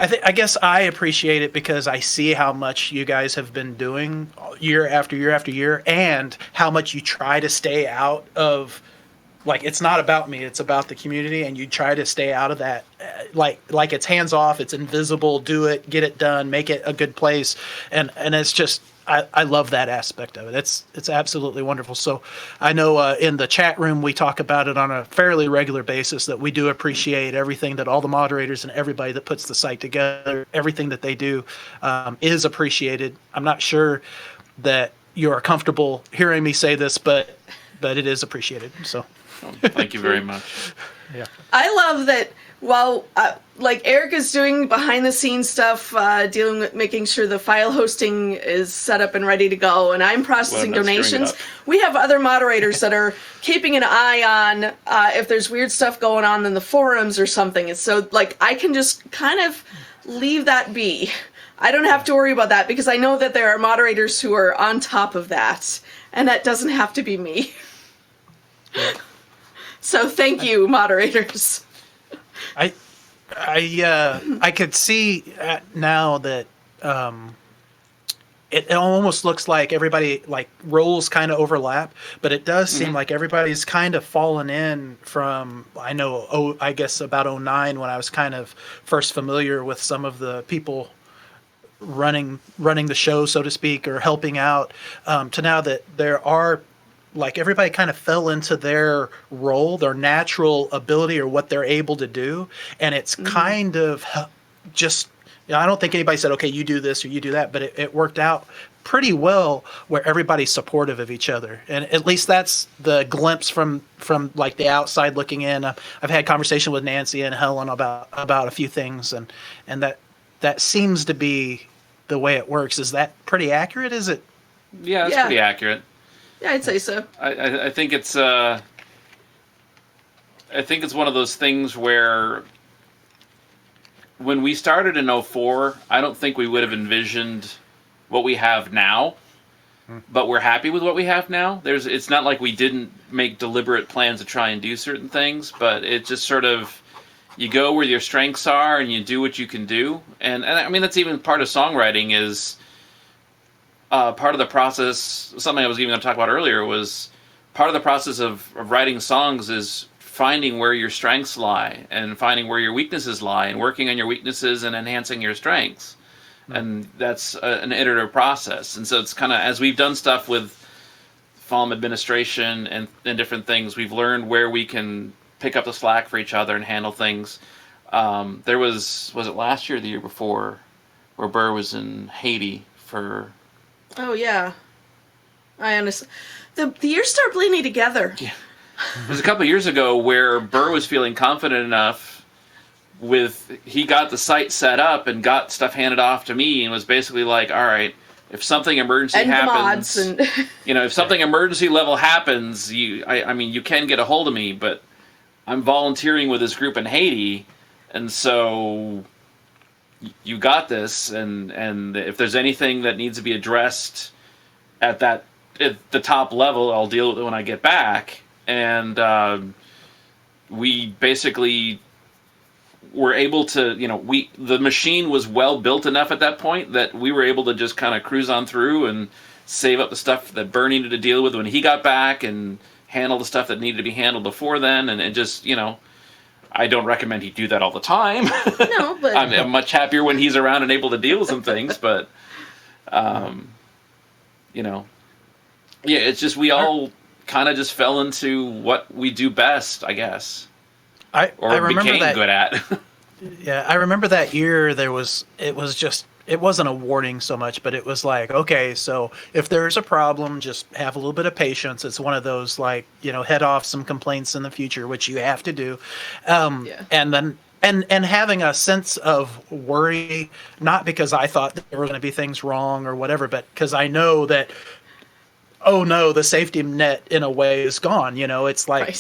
Speaker 2: I appreciate it because I see how much you guys have been doing year after year after year, and how much you try to stay out of. Like, it's not about me, it's about the community, and you try to stay out of that. Like it's hands off, it's invisible, do it, get it done, make it a good place. And it's just, I love that aspect of it. It's absolutely wonderful. So I know in the chat room, we talk about it on a fairly regular basis, that we do appreciate everything that all the moderators and everybody that puts the site together, everything that they do is appreciated. I'm not sure that you are comfortable hearing me say this, but it is appreciated. So.
Speaker 4: Thank you very much.
Speaker 2: Yeah.
Speaker 3: I love that while like Eric is doing behind the scenes stuff, dealing with making sure the file hosting is set up and ready to go, and I'm processing donations. We have other moderators that are keeping an eye on if there's weird stuff going on in the forums or something. And so like I can just kind of leave that be. I don't have to worry about that because I know that there are moderators who are on top of that, and that doesn't have to be me.
Speaker 2: Yeah.
Speaker 3: So thank you, moderators.
Speaker 2: I could see now that it almost looks like everybody, like, roles kind of overlap, but it does seem like everybody's kind of fallen in from, I guess about 2009 when I was kind of first familiar with some of the people running the show, so to speak, or helping out, to now that there are, like, everybody kind of fell into their role, their natural ability, or what they're able to do. And it's kind of just, I don't think anybody said, okay, you do this or you do that, but it worked out pretty well where everybody's supportive of each other. And at least that's the glimpse from like the outside looking in. I've had conversation with Nancy and Helen about a few things, and that seems to be the way it works. Is that pretty accurate? Is it?
Speaker 4: Yeah, it's pretty accurate.
Speaker 3: Yeah, I'd say so.
Speaker 4: I think it's one of those things where when we started in 2004, I don't think we would have envisioned what we have now, but we're happy with what we have now. It's not like we didn't make deliberate plans to try and do certain things, but it just sort of, you go where your strengths are and you do what you can do. And I mean, that's even part of songwriting is... part of the process, something I was even going to talk about earlier, was part of the process of writing songs is finding where your strengths lie and finding where your weaknesses lie and working on your weaknesses and enhancing your strengths. And that's an iterative process. And so it's kind of, as we've done stuff with FAWM administration and different things. We've learned where we can pick up the slack for each other and handle things. There was it last year or the year before, where Burr was in Haiti for...
Speaker 3: Oh, yeah. I understand. The years start bleeding together.
Speaker 4: Yeah. It was a couple of years ago where Burr was feeling confident enough he got the site set up and got stuff handed off to me and was basically like, all right, if something emergency
Speaker 3: and
Speaker 4: happens,
Speaker 3: the mods and
Speaker 4: if something emergency level happens, I mean, you can get a hold of me, but I'm volunteering with this group in Haiti, and so you got this, and if there's anything that needs to be addressed at the top level, I'll deal with it when I get back. And we basically were able to, the machine was well built enough at that point that we were able to just kind of cruise on through and save up the stuff that Burr needed to deal with when he got back and handle the stuff that needed to be handled before then. And just, I don't recommend he do that all the time.
Speaker 3: No, but
Speaker 4: I'm much happier when he's around and able to deal with some things, but, yeah, it's just we all kind of just fell into what we do best, I guess.
Speaker 2: I remember
Speaker 4: became
Speaker 2: that,
Speaker 4: good at.
Speaker 2: Yeah, I remember that year it wasn't a warning so much, but it was like, okay, so if there's a problem, just have a little bit of patience. It's one of those, like, head off some complaints in the future, which you have to do.
Speaker 3: Yeah.
Speaker 2: And then and having a sense of worry, not because I thought there were going to be things wrong or whatever, but because I know that, oh no, the safety net in a way is gone. It's like,
Speaker 3: right.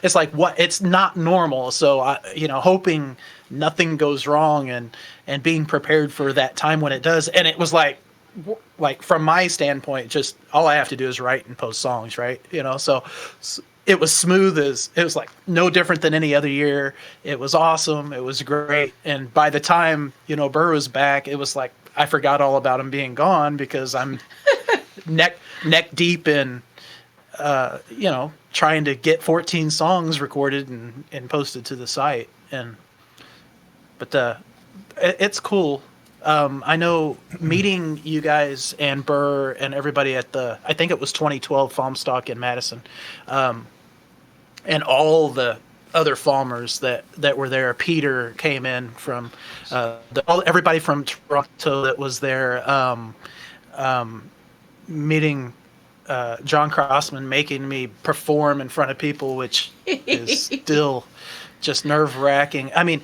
Speaker 2: It's like what, it's not normal. So hoping nothing goes wrong and being prepared for that time when it does. And it was like from my standpoint, just all I have to do is write and post songs, right? So it was smooth it was like no different than any other year. It was awesome. It was great. And by the time, Burr was back, it was like, I forgot all about him being gone because I'm neck deep in, trying to get 14 songs recorded and posted to the site. But it's cool. I know meeting you guys and Burr and everybody at I think it was 2012 FAWMtalk in Madison, and all the other FAWMers that were there. Peter came in from everybody from Toronto that was there. Meeting John Crossman, making me perform in front of people, which is still just nerve-wracking. I mean,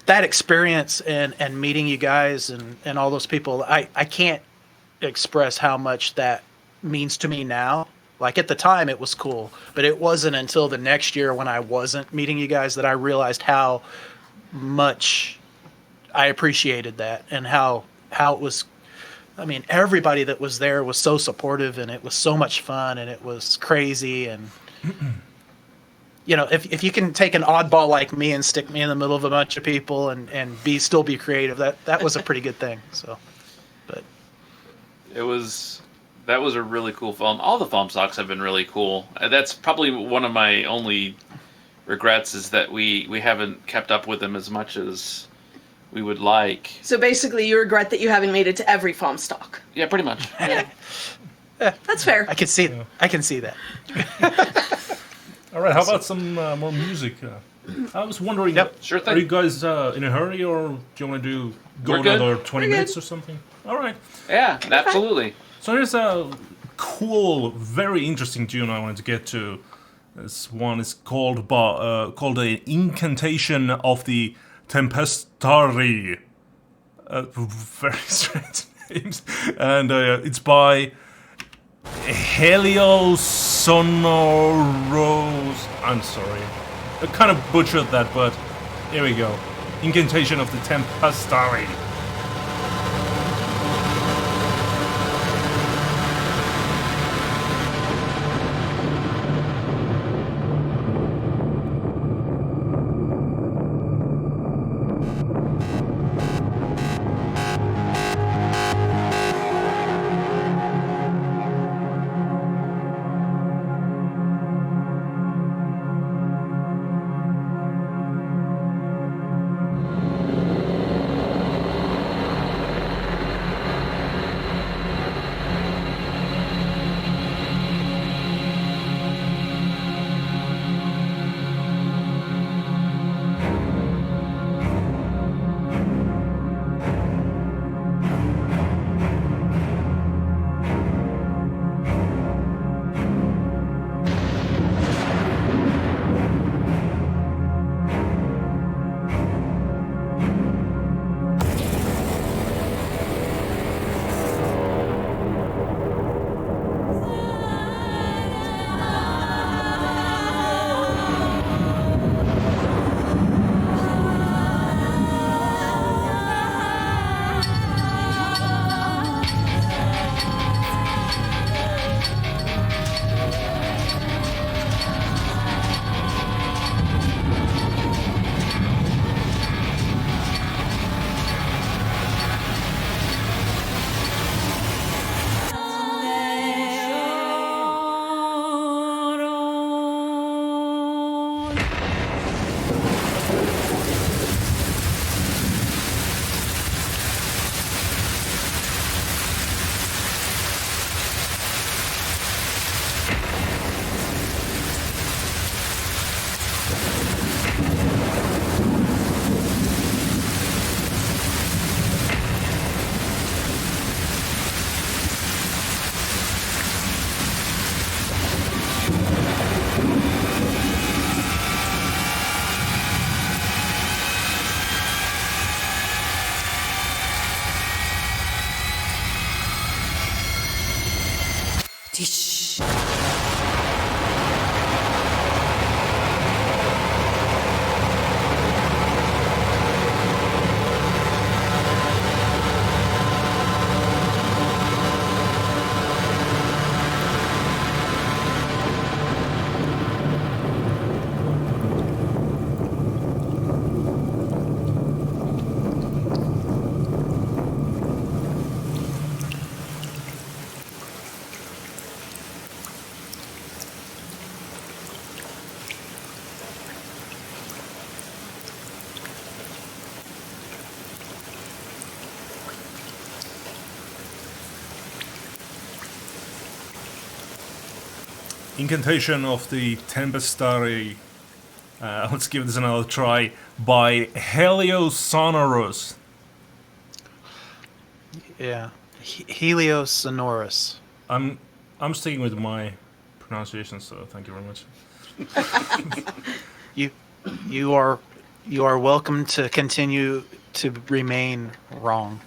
Speaker 2: that experience and meeting you guys and all those people, I can't express how much that means to me now. Like, at the time, it was cool, but it wasn't until the next year when I wasn't meeting you guys that I realized how much I appreciated that and how it was. I mean, everybody that was there was so supportive, and it was so much fun, and it was crazy. And if you can take an oddball like me and stick me in the middle of a bunch of people and still be creative, that was a pretty good thing. So, but
Speaker 4: that was a really cool film. All the FAWMtalks have been really cool. That's probably one of my only regrets, is that we haven't kept up with them as much as we would like.
Speaker 3: So basically, you regret that you haven't made it to every FAWMtalk.
Speaker 4: Yeah, pretty much. Yeah.
Speaker 3: That's fair.
Speaker 2: I can see that.
Speaker 1: All right, how about some more music? I was wondering,
Speaker 4: sure thing.
Speaker 1: Are you guys in a hurry, or do you want to go
Speaker 4: We're good.
Speaker 1: another 20
Speaker 3: We're
Speaker 1: minutes
Speaker 3: good.
Speaker 1: or something? All right.
Speaker 4: Yeah, absolutely.
Speaker 1: So here's a cool, very interesting tune I wanted to get to. This one is called the Incantation of the Tempestari. Very strange names. And it's by Heliosonoros. I'm sorry. I kind of butchered that, but here we go. Incantation of the Tempestari. incantation of the Tempestari. Let's give this another try by Heliosonorous.
Speaker 2: Yeah. Heliosonorous.
Speaker 1: I'm sticking with my pronunciation, so thank you very much.
Speaker 2: You are welcome to continue to remain wrong.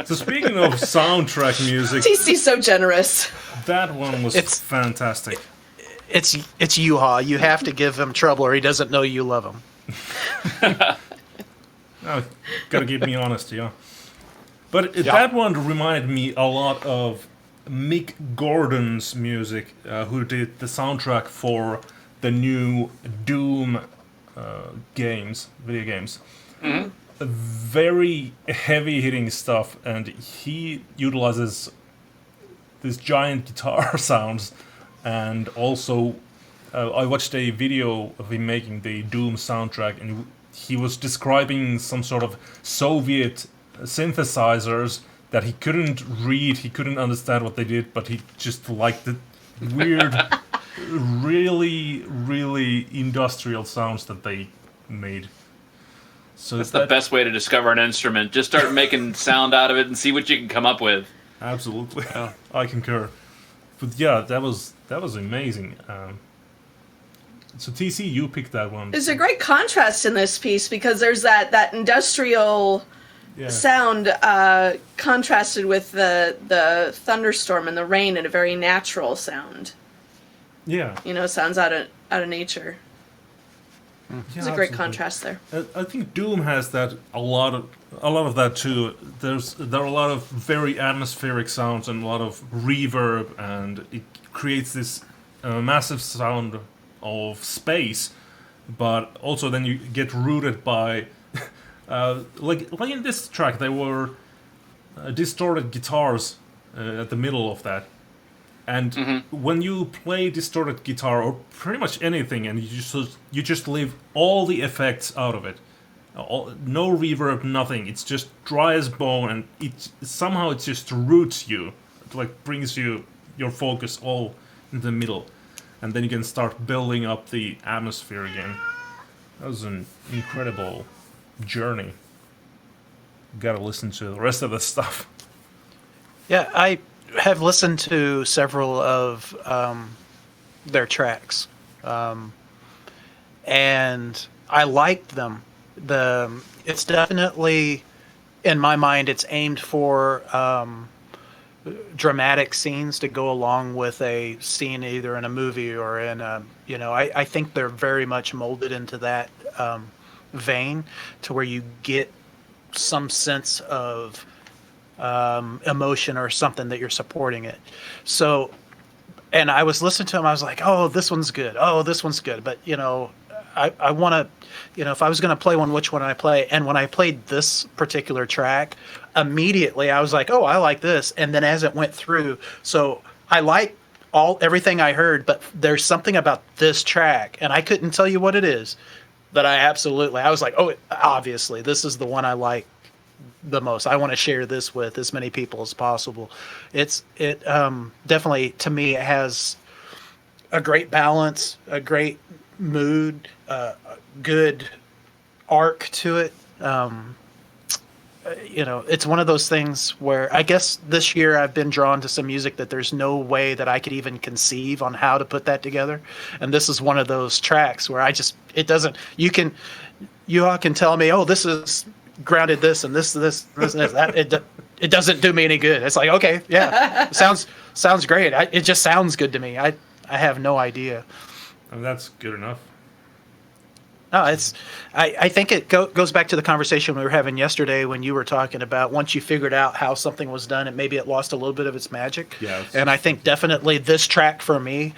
Speaker 1: So speaking of soundtrack music,
Speaker 3: TC's so generous.
Speaker 1: that one was fantastic.
Speaker 2: It's Yuha. You have to give him trouble, or he doesn't know you love him.
Speaker 1: Oh, gotta keep me honest, yeah. But that one reminded me a lot of Mick Gordon's music, who did the soundtrack for the new Doom video games.
Speaker 4: Mm-hmm.
Speaker 1: Very heavy-hitting stuff, and he utilizes these giant guitar sounds. And also, I watched a video of him making the Doom soundtrack, and he was describing some sort of Soviet synthesizers that he couldn't read, he couldn't understand what they did, but he just liked the weird, really, really industrial sounds that they made. So
Speaker 4: That's the best way to discover an instrument. Just start making sound out of it and see what you can come up with.
Speaker 1: Absolutely, I concur. But yeah, that was amazing. So TC, you picked that one.
Speaker 3: There's a great contrast in this piece because there's that industrial sound contrasted with the thunderstorm and the rain and a very natural sound.
Speaker 1: Yeah.
Speaker 3: Sounds out of nature. There's a great
Speaker 1: absolutely.
Speaker 3: contrast there.
Speaker 1: I think Doom has that a lot of that too. There are a lot of very atmospheric sounds and a lot of reverb, and it creates this massive sound of space. But also then you get rooted by like in this track there were distorted guitars at the middle of that. And when you play distorted guitar or pretty much anything, and you just leave all the effects out of it, no reverb, nothing. It's just dry as bone, and it just roots you. It like brings your focus all in the middle, and then you can start building up the atmosphere again. That was an incredible journey. Gotta listen to the rest of the stuff.
Speaker 2: Yeah, I have listened to several of their tracks, and I liked them. It's definitely, in my mind, it's aimed for dramatic scenes to go along with a scene either in a movie or in a, I think they're very much molded into that vein to where you get some sense of emotion or something that you're supporting it. So, and I was listening to him, I was like, oh, this one's good. Oh, this one's good. But, I want to, if I was going to play one, which one I play? And when I played this particular track, immediately I was like, oh, I like this. And then as it went through, so I like everything I heard, but there's something about this track, and I couldn't tell you what it is, that I was like, oh, obviously, this is the one I like the most. I want to share this with as many people as possible. It definitely, to me, it has a great balance, a great mood, a good arc to it. It's one of those things where I guess this year I've been drawn to some music that there's no way that I could even conceive on how to put that together. And this is one of those tracks where you all can tell me, oh, this is grounded this and this and that. It doesn't do me any good. It's like, okay, yeah, sounds great. It just sounds good to me. I have no idea.
Speaker 1: And that's good enough.
Speaker 2: No, I think it goes back to the conversation we were having yesterday when you were talking about once you figured out how something was done, maybe it lost a little bit of its magic.
Speaker 1: Yeah.
Speaker 2: And I think definitely this track for me,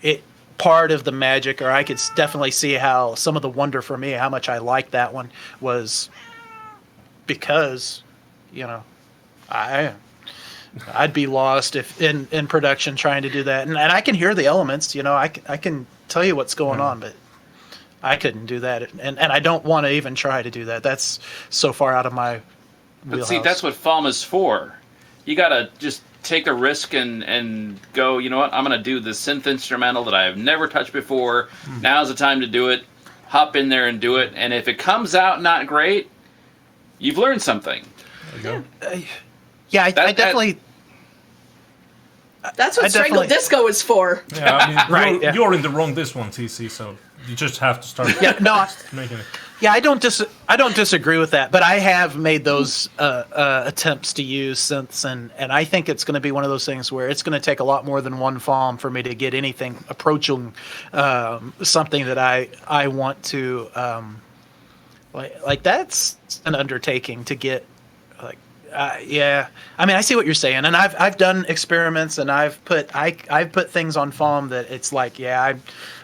Speaker 2: it part of the magic, or I could definitely see how some of the wonder for me, how much I liked that one was because, I'd be lost if in production trying to do that. And I can hear the elements, I can tell you what's going on, but I couldn't do that. And I don't want to even try to do that. That's so far out of my wheelhouse.
Speaker 4: But see, that's what FAWM is for. You got to just take a risk and go, you know what, I'm going to do this synth instrumental that I've never touched before. Now's the time to do it. Hop in there and do it. And if it comes out not great, you've learned something.
Speaker 1: There you go.
Speaker 2: Yeah, I definitely.
Speaker 3: That's what
Speaker 2: I
Speaker 3: Strangle
Speaker 2: definitely-
Speaker 3: Disco is for.
Speaker 1: Yeah, I mean,
Speaker 2: Right, yeah.
Speaker 1: you're in the wrong this one, TC. So you just have to start
Speaker 2: Yeah, no,
Speaker 1: making it.
Speaker 2: yeah, I don't disagree with that, but I have made those attempts to use synths, and I think it's going to be one of those things where it's going to take a lot more than one FAWM for me to get anything approaching something that I want to like. That's an undertaking to get. Yeah, I mean, I see what you're saying, and I've done experiments, and I've put things on FAWM that it's like, yeah,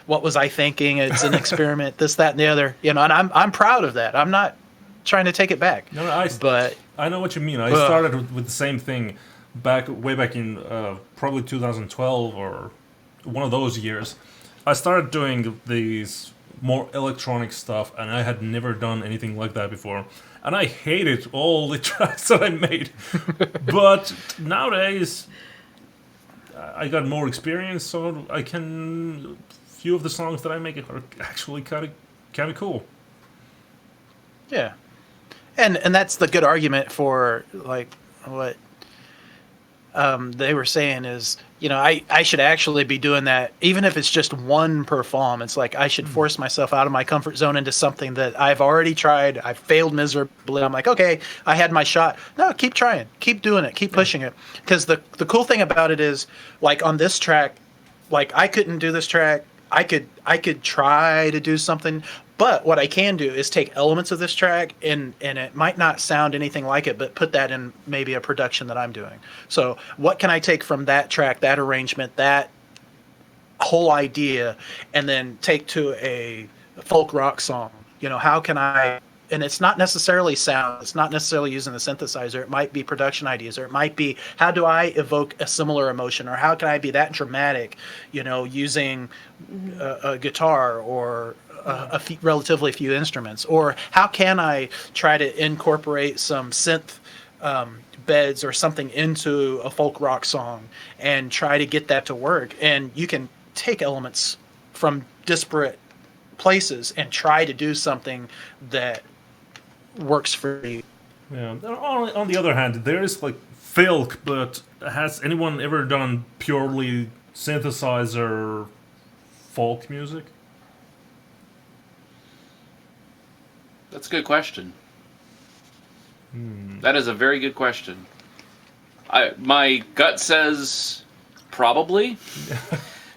Speaker 2: what was I thinking? It's an experiment, this, that, and the other, and I'm proud of that. I'm not trying to take it back.
Speaker 1: No,
Speaker 2: but
Speaker 1: I know what you mean. I started with the same thing way back in probably 2012 or one of those years. I started doing these more electronic stuff, and I had never done anything like that before. And I hated all the tracks that I made. But nowadays, I got more experience, so I can. Few of the songs that I make are actually kind of cool.
Speaker 2: yeah, and that's the good argument for like what they were saying is, I should actually be doing that, even if it's just one per FAWM. It's like I should force myself out of my comfort zone into something that I've already tried. I've failed miserably. I'm like, okay, I had my shot. No, keep trying, keep doing it, keep pushing it. Because the cool thing about it is, like on this track, like I couldn't do this track. I could try to do something, but what I can do is take elements of this track and it might not sound anything like it, but put that in maybe a production that I'm doing. So what can I take from that track, that arrangement, that whole idea, and then take to a folk rock song? How can I? And it's not necessarily sound. It's not necessarily using the synthesizer. It might be production ideas, or it might be how do I evoke a similar emotion, or how can I be that dramatic, using a guitar or relatively few instruments, or how can I try to incorporate some synth beds or something into a folk rock song and try to get that to work. And you can take elements from disparate places and try to do something that works for you.
Speaker 1: Yeah. On the other hand, there is like Filk, but has anyone ever done purely synthesizer folk music?
Speaker 4: That's a good question. That is a very good question. My gut says probably,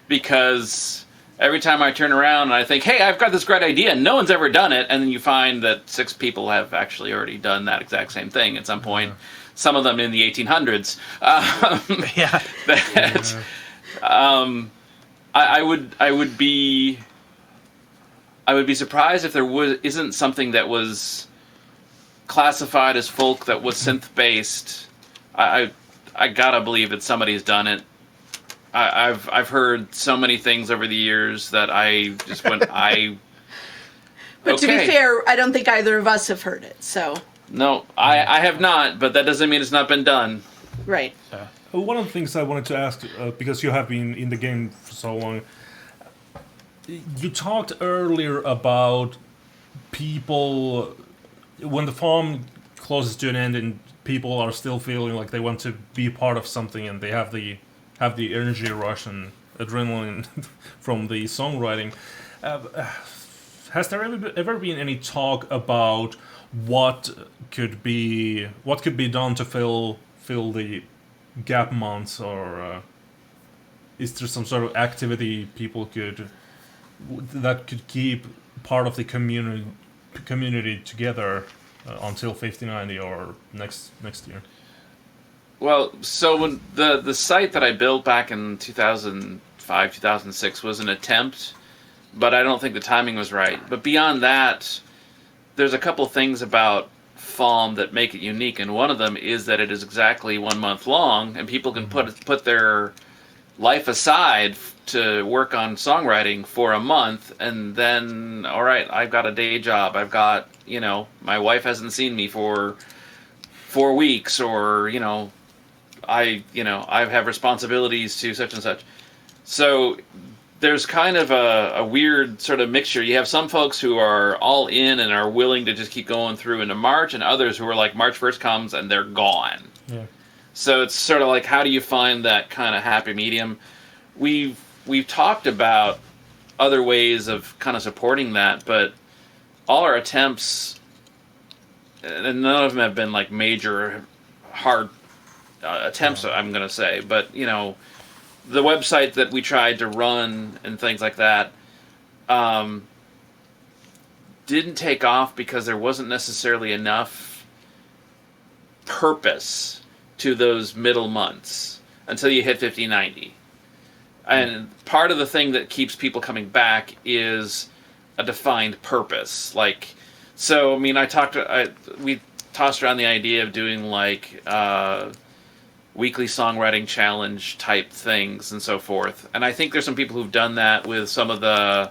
Speaker 4: because every time I turn around and I think, hey, I've got this great idea, and no one's ever done it, and then you find that 6 people have actually already done that exact same thing at some point. Some of them in the 1800s.
Speaker 2: Yeah.
Speaker 4: I would be surprised if there isn't something that was classified as folk that was synth based. I gotta believe that somebody's done it. I've heard so many things over the years that I just went
Speaker 3: But to be fair, I don't think either of us have heard it. So
Speaker 4: no, I have not, but that doesn't mean it's not been done.
Speaker 3: right.
Speaker 1: One of the things I wanted to ask, because you have been in the game for so long, you talked earlier about people when the farm closes to an end and people are still feeling like they want to be part of something and they have the energy rush and adrenaline from the songwriting. Has there ever been any talk about what could be done to fill the gap months, or is there some sort of activity people that could keep part of the community together until 5090 or next year?
Speaker 4: Well, so when the site that I built back in 2005, 2006 was an attempt, but I don't think the timing was right. But beyond that, there's a couple things about FAWM that make it unique, and one of them is that it is exactly 1 month long, and people can put their life aside to work on songwriting for a month, and then, all right, I've got a day job. I've got, my wife hasn't seen me for 4 weeks, or, I have responsibilities to such and such. So there's kind of a weird sort of mixture. You have some folks who are all in and are willing to just keep going through into March, and others who are like, March 1st comes and they're gone.
Speaker 1: Yeah.
Speaker 4: So it's sort of like, how do you find that kind of happy medium? We've talked about other ways of kind of supporting that, but all our attempts, and none of them have been like major hard attempts, I'm going to say, but the website that we tried to run and things like that didn't take off because there wasn't necessarily enough purpose to those middle months until you hit 50-90. And part of the thing that keeps people coming back is a defined purpose. Like, so, I mean, we tossed around the idea of doing like weekly songwriting challenge type things and so forth. And I think there's some people who've done that with some of the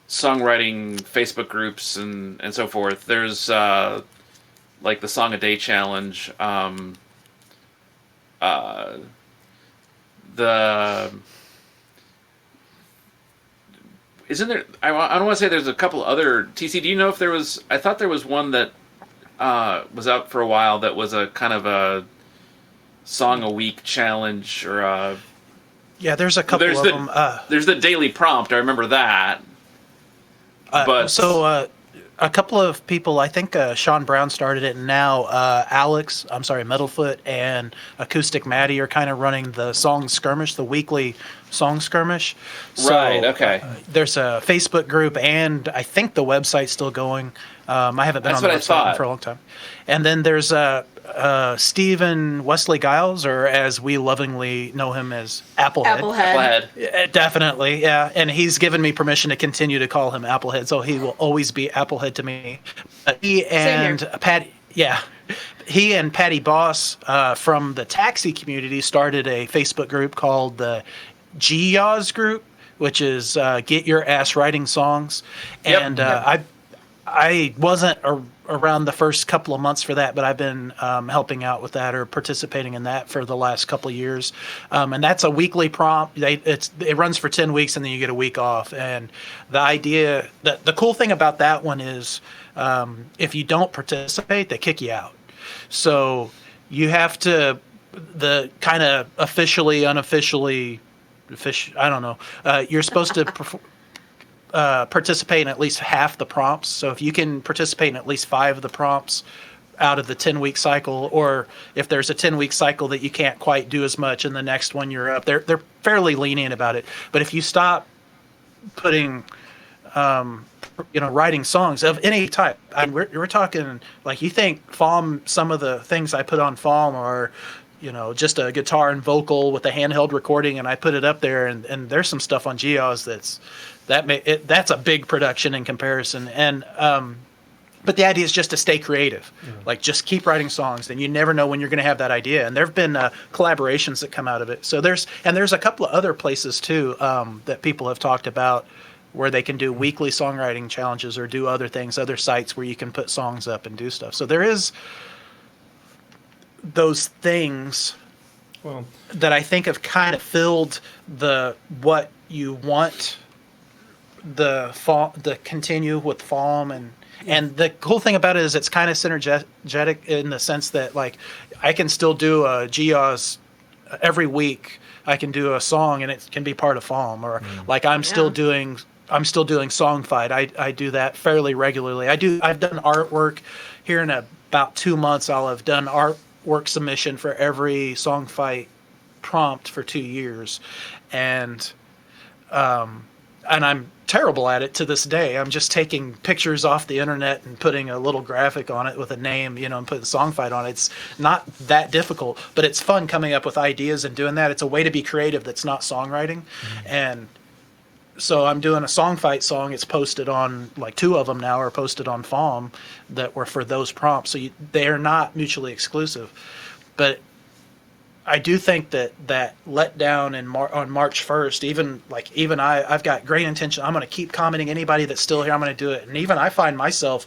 Speaker 4: songwriting Facebook groups and so forth. There's like the Song a Day challenge. Isn't there? I don't want to say there's a couple other. TC, do you know if there was? I thought there was one that was out for a while that was a kind of a song a week challenge or a.
Speaker 2: Yeah, there's a couple of them.
Speaker 4: There's the daily prompt. I remember that.
Speaker 2: A couple of people, I think Sean Brown started it, and now Metalfoot and Acoustic Maddie are kind of running the song skirmish, the weekly song skirmish.
Speaker 4: Right, okay.
Speaker 2: There's a Facebook group, and I think the website's still going. I haven't been on the website for a long time. And then there's Stephen Wesley Giles, or as we lovingly know him as Applehead.
Speaker 3: Applehead.
Speaker 2: Definitely, yeah. And he's given me permission to continue to call him Applehead, so he will always be Applehead to me. He and Patty Boss from the taxi community started a Facebook group called the GYAWS group, which is Get Your Ass Writing Songs. And I wasn't around the first couple of months for that, but I've been helping out with that or participating in that for the last couple of years. And that's a weekly prompt. It runs for 10 weeks and then you get a week off. And the idea, the cool thing about that one is if you don't participate, they kick you out. So you have to, the kind of officially, unofficially, I don't know, you're supposed to participate in at least half the prompts. So if you can participate in at least 5 of the prompts out of the 10-week cycle, or if there's a 10-week cycle that you can't quite do as much in the next one you're up, they're fairly lenient about it. But if you stop putting writing songs of any type, we're talking like, you think FAWM, some of the things I put on FAWM are just a guitar and vocal with a handheld recording, and I put it up there, and there's some stuff on GYAWS that's a big production in comparison. And but the idea is just to stay creative, like just keep writing songs, and you never know when you're going to have that idea. And there've been collaborations that come out of it. So there's a couple of other places too that people have talked about where they can do weekly songwriting challenges or do other things, other sites where you can put songs up and do stuff. So there is those things that I think have kind of filled what you want the continue with FAWM, and the cool thing about it is it's kind of synergetic in the sense that like I can still do a GYAWS every week. I can do a song and it can be part of FAWM, or like I'm still doing Song Fight. I do that fairly regularly. I've done artwork here in about 2 months. I'll have done artwork submission for every Song Fight prompt for 2 years, and I'm terrible at it to this day. I'm just taking pictures off the internet and putting a little graphic on it with a name, and putting Song Fight on it. It's not that difficult, but it's fun coming up with ideas and doing that. It's a way to be creative that's not songwriting. And so I'm doing a Song Fight song. It's posted on, like 2 of them now are posted on FAWM that were for those prompts. So they are not mutually exclusive. But I do think that letdown on March 1st, even I've got great intention. I'm going to keep commenting. Anybody that's still here, I'm going to do it. And even I find myself,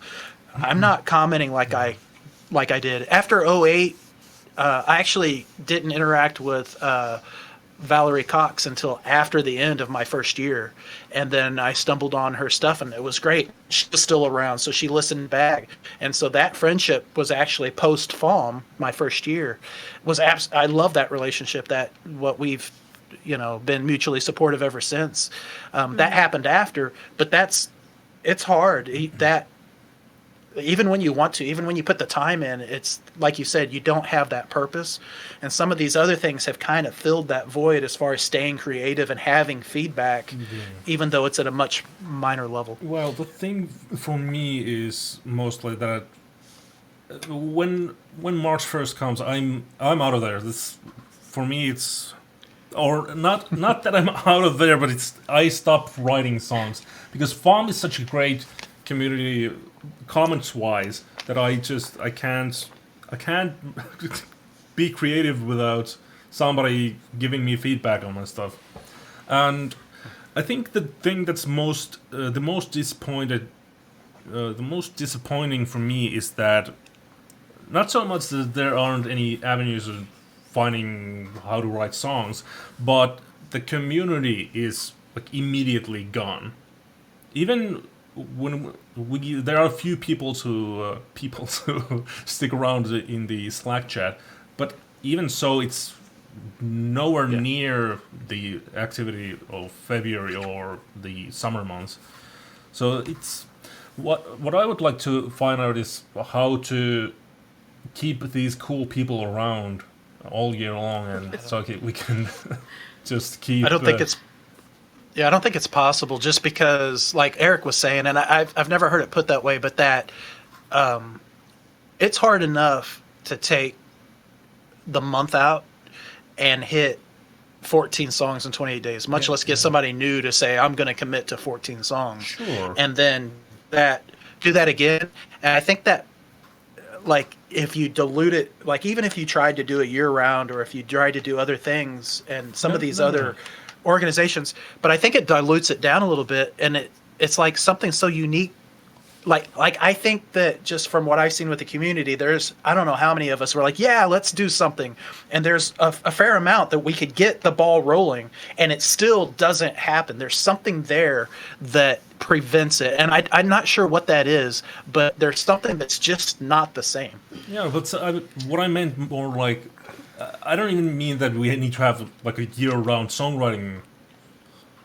Speaker 2: I'm not commenting like I like I did. After '08, I actually didn't interact with Valerie Cox until after the end of my first year. And then I stumbled on her stuff, and it was great. She was still around, so she listened back. And so that friendship was actually post-FAWM, my first year. I love that relationship, that what we've been mutually supportive ever since. That happened after, but it's hard. That even when you want to, even when you put the time in, it's like you said, you don't have that purpose. And some of these other things have kind of filled that void as far as staying creative and having feedback, even though it's at a much minor level.
Speaker 1: Well, the thing for me is mostly that when March 1st comes, I'm out of there. This, for me, it's, or not that I'm out of there, but it's, I stopped writing songs because FAWM is such a great community comments wise that I can't be creative without somebody giving me feedback on my stuff. And I think the thing that's the most disappointing for me is that not so much that there aren't any avenues of finding how to write songs, but the community is like immediately gone. Even when there are a few people to stick around in the Slack chat, but even so, it's nowhere near the activity of February or the summer months. So it's what I would like to find out is how to keep these cool people around all year long, and so we can just keep.
Speaker 2: I don't think it's possible, just because, like Eric was saying, and I've never heard it put that way, but that it's hard enough to take the month out and hit 14 songs in 28 days, much less get somebody new to say, I'm going to commit to 14 songs.
Speaker 1: Sure.
Speaker 2: And then do that again. And I think that, like, if you dilute it, like, even if you tried to do it year round, or if you tried to do other things and some of these other organizations, but I think it dilutes it down a little bit, and it's like something so unique. Like I think that just from what I've seen with the community, there's, I don't know how many of us were like, yeah, let's do something, and there's a fair amount that we could get the ball rolling, and it still doesn't happen. There's something there that prevents it, and I'm not sure what that is, but there's something that's just not the same.
Speaker 1: Yeah, but what I meant more like, I don't even mean that we need to have like a year-round songwriting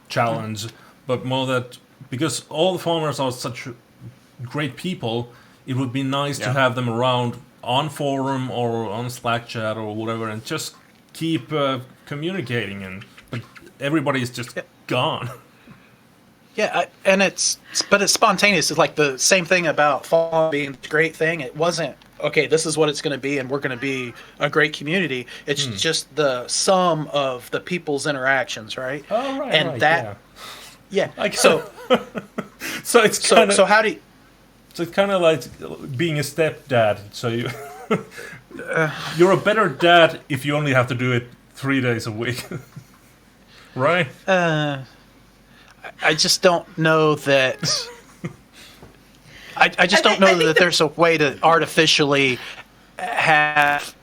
Speaker 1: challenge, but more that because all the farmers are such great people, it would be nice to have them around on forum or on Slack chat or whatever, and just keep communicating. But everybody is just gone.
Speaker 2: Yeah, but it's spontaneous. It's like the same thing about fall being a great thing. It wasn't, okay, this is what it's going to be, and we're going to be a great community. It's just the sum of the people's interactions, right?
Speaker 1: Oh, right.
Speaker 2: And
Speaker 1: right,
Speaker 2: that, yeah.
Speaker 1: So it's kind of,
Speaker 2: so how do you,
Speaker 1: so it's kind of like being a stepdad. So you're a better dad if you only have to do it 3 days a week, right?
Speaker 2: I just don't know that. I just don't know that there's a way to artificially have.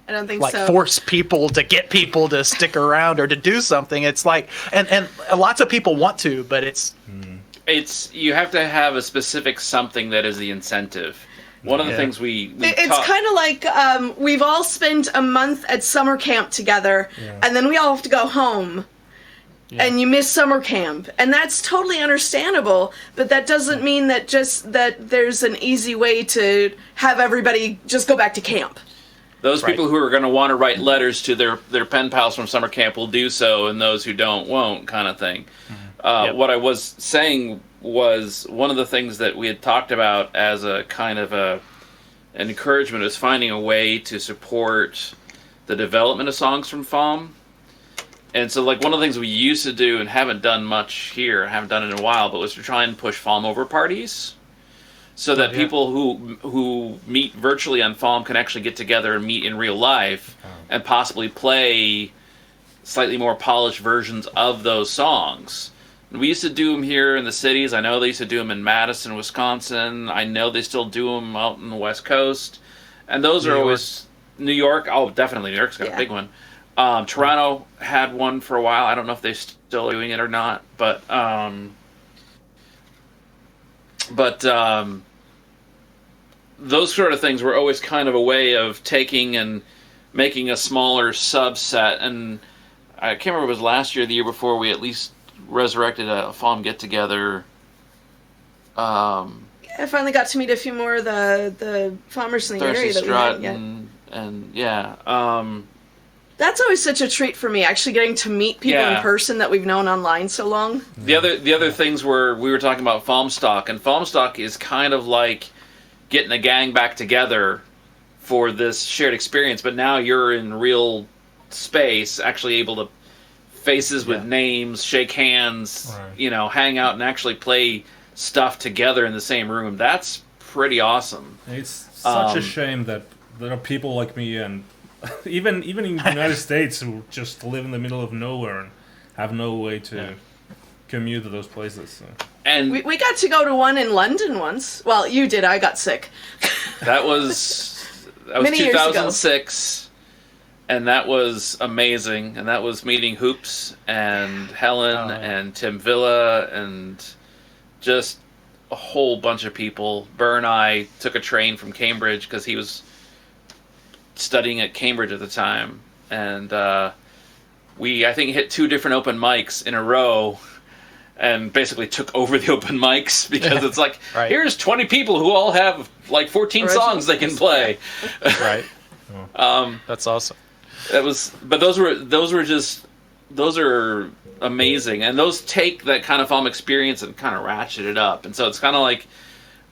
Speaker 3: I don't think
Speaker 2: like
Speaker 3: so.
Speaker 2: Force people to get people to stick around or to do something. It's like, and lots of people want to, but it's
Speaker 4: you have to have a specific something that is the incentive. One of the things
Speaker 3: it's kind of like we've all spent a month at summer camp together, and then we all have to go home. Yeah. And you miss summer camp, and that's totally understandable, but that doesn't mean that that there's an easy way to have everybody just go back to camp.
Speaker 4: Those people who are going to want to write letters to their pen pals from summer camp will do so, and those who don't won't, kind of thing. What I was saying was one of the things that we had talked about as a kind of an encouragement is finding a way to support the development of songs from FAWM. And so, like, one of the things we used to do and haven't done much here, haven't done it in a while, but was to try and push FAWM over parties, so that people who meet virtually on FAWM can actually get together and meet in real life, and possibly play slightly more polished versions of those songs. We used to do them here in the cities. I know they used to do them in Madison, Wisconsin. I know they still do them out in the West Coast. And those are always... New York? Oh, definitely. New York's got a big one. Toronto had one for a while. I don't know if they're still doing it or not. But those sort of things were always kind of a way of taking and making a smaller subset. And I can't remember if it was last year or the year before we at least resurrected a FAWM get-together.
Speaker 3: I finally got to meet a few more of the farmers in the area that we hadn't yet.
Speaker 4: And yeah.
Speaker 3: That's always such a treat for me, actually getting to meet people in person that we've known online so long.
Speaker 4: The other things were, we were talking about FAWMtalk, and FAWMtalk is kind of like getting a gang back together for this shared experience, but now you're in real space, actually able to faces with names, shake hands, hang out and actually play stuff together in the same room. That's pretty awesome.
Speaker 1: It's such a shame that there are people like me and even in the United States who just live in the middle of nowhere and have no way to commute to those places. So.
Speaker 4: And
Speaker 3: we got to go to one in London once. Well, you did. I got sick.
Speaker 4: That was
Speaker 3: Many
Speaker 4: 2006. And that was amazing. And that was meeting Hoops and Helen and Tim Villa and just a whole bunch of people. Burr and I took a train from Cambridge because he was studying at Cambridge at the time. And we, I think, hit 2 different open mics in a row and basically took over the open mics because it's like, here's 20 people who all have like 14 songs they can play.
Speaker 2: Right. That's awesome.
Speaker 4: But those are amazing, and those take that kind of FAWM experience and kind of ratchet it up. And so it's kind of like,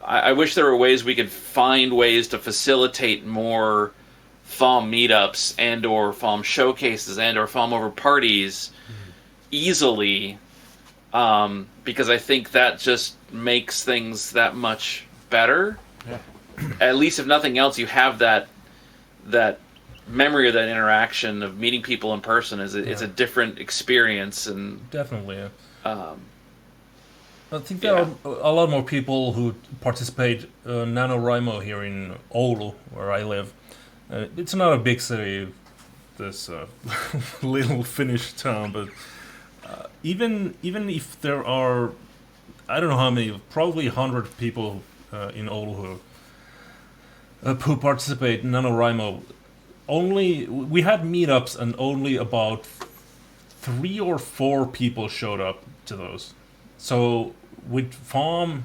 Speaker 4: I wish there were ways we could find ways to facilitate more FAWM meetups and or FAWM showcases and or FAWM over parties easily, because I think that just makes things that much better. Yeah. At least if nothing else, you have that memory of that interaction of meeting people in person. It's a different experience. And
Speaker 1: definitely, I think there are a lot more people who participate NaNoWriMo here in Oulu, where I live. It's not a big city, this little Finnish town, but even if there are, I don't know how many, probably 100 people in Oulu who participate in NaNoWriMo, we had meetups and only about 3 or 4 people showed up to those. So with FAWM,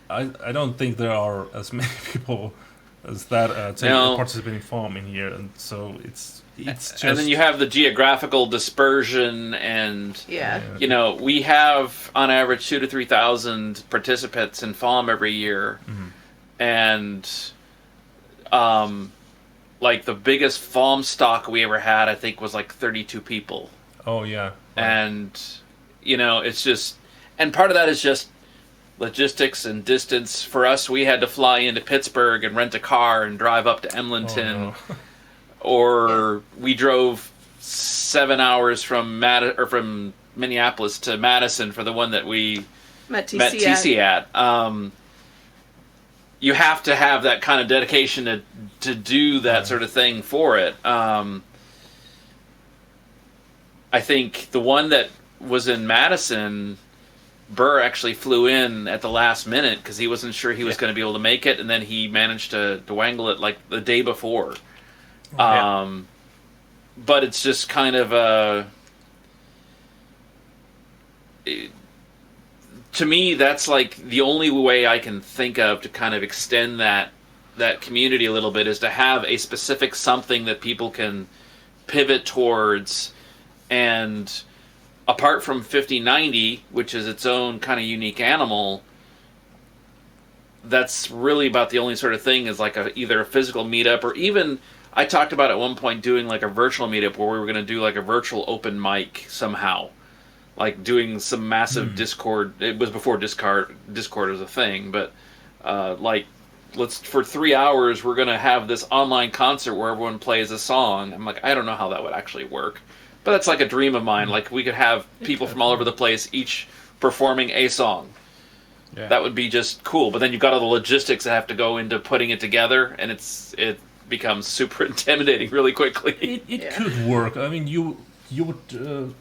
Speaker 1: I don't think there are as many people as that participating in FAWM in here, and so it's just...
Speaker 4: And then you have the geographical dispersion, and we have on average 2,000 to 3,000 participants in FAWM every year, and like the biggest FAWM stock we ever had, I think, was like 32 people.
Speaker 1: Oh yeah,
Speaker 4: and it's just, and part of that is just logistics and distance. For us, we had to fly into Pittsburgh and rent a car and drive up to Emlenton, or we drove 7 hours from Minneapolis to Madison for the one that we met TC at. You have to have that kind of dedication to do that sort of thing for it. I think the one that was in Madison, Burr actually flew in at the last minute because he wasn't sure he was going to be able to make it, and then he managed to wangle it like the day before. But it's just kind of to me, that's like the only way I can think of to kind of extend that community a little bit, is to have a specific something that people can pivot towards. And apart from 5090, which is its own kind of unique animal, that's really about the only sort of thing, is like either a physical meetup, or even I talked about at one point doing like a virtual meetup where we were going to do like a virtual open mic somehow. Like doing some massive Discord. It was before Discord was a thing, but for 3 hours we're gonna have this online concert where everyone plays a song. I'm like, I don't know how that would actually work, but that's like a dream of mine. Like we could have people from all over the place, each performing a song.
Speaker 1: Yeah.
Speaker 4: That would be just cool. But then you've got all the logistics that have to go into putting it together, and it becomes super intimidating really quickly.
Speaker 1: It could work. I mean, you would.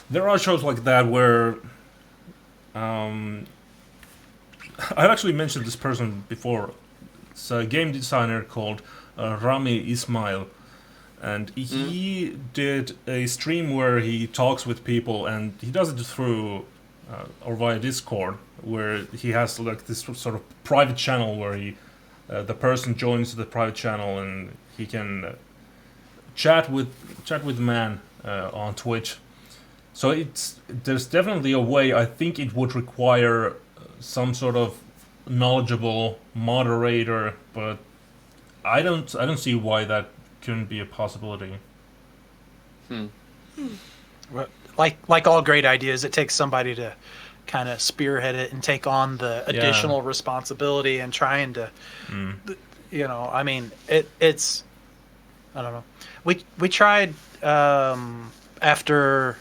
Speaker 1: There are shows like that where. I've actually mentioned this person before. It's a game designer called Rami Ismail, and he did a stream where he talks with people, and he does it through or via Discord, where he has like this sort of private channel where he the person joins the private channel and he can chat with the man on Twitch. So there's definitely a way. I think it would require some sort of knowledgeable moderator, but I don't see why that couldn't be a possibility.
Speaker 2: Well, like all great ideas, it takes somebody to kind of spearhead it and take on the additional responsibility and trying to, I mean, it's, I don't know. We tried after,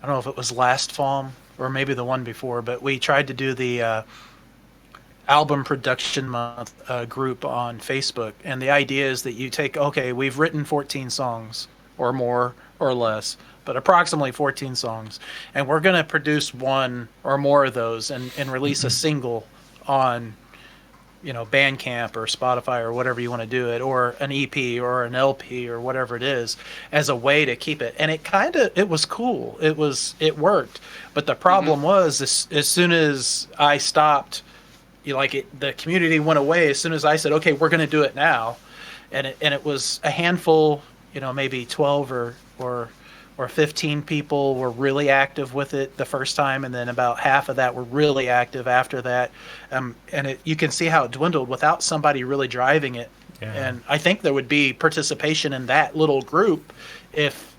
Speaker 2: I don't know if it was last FAWM or maybe the one before, but we tried to do the album production month group on Facebook, and the idea is that you take, okay, we've written 14 songs or more or less, but approximately 14 songs, and we're going to produce one or more of those and release a single on Bandcamp or Spotify or whatever you want to do it, or an EP or an LP or whatever it is, as a way to keep it. And it was cool. It worked. But the problem was as soon as I stopped, the community went away as soon as I said, okay, we're going to do it now. And it was a handful, maybe 12 or 15 people were really active with it the first time, and then about half of that were really active after that. And you can see how it dwindled without somebody really driving it. Yeah. And I think there would be participation in that little group if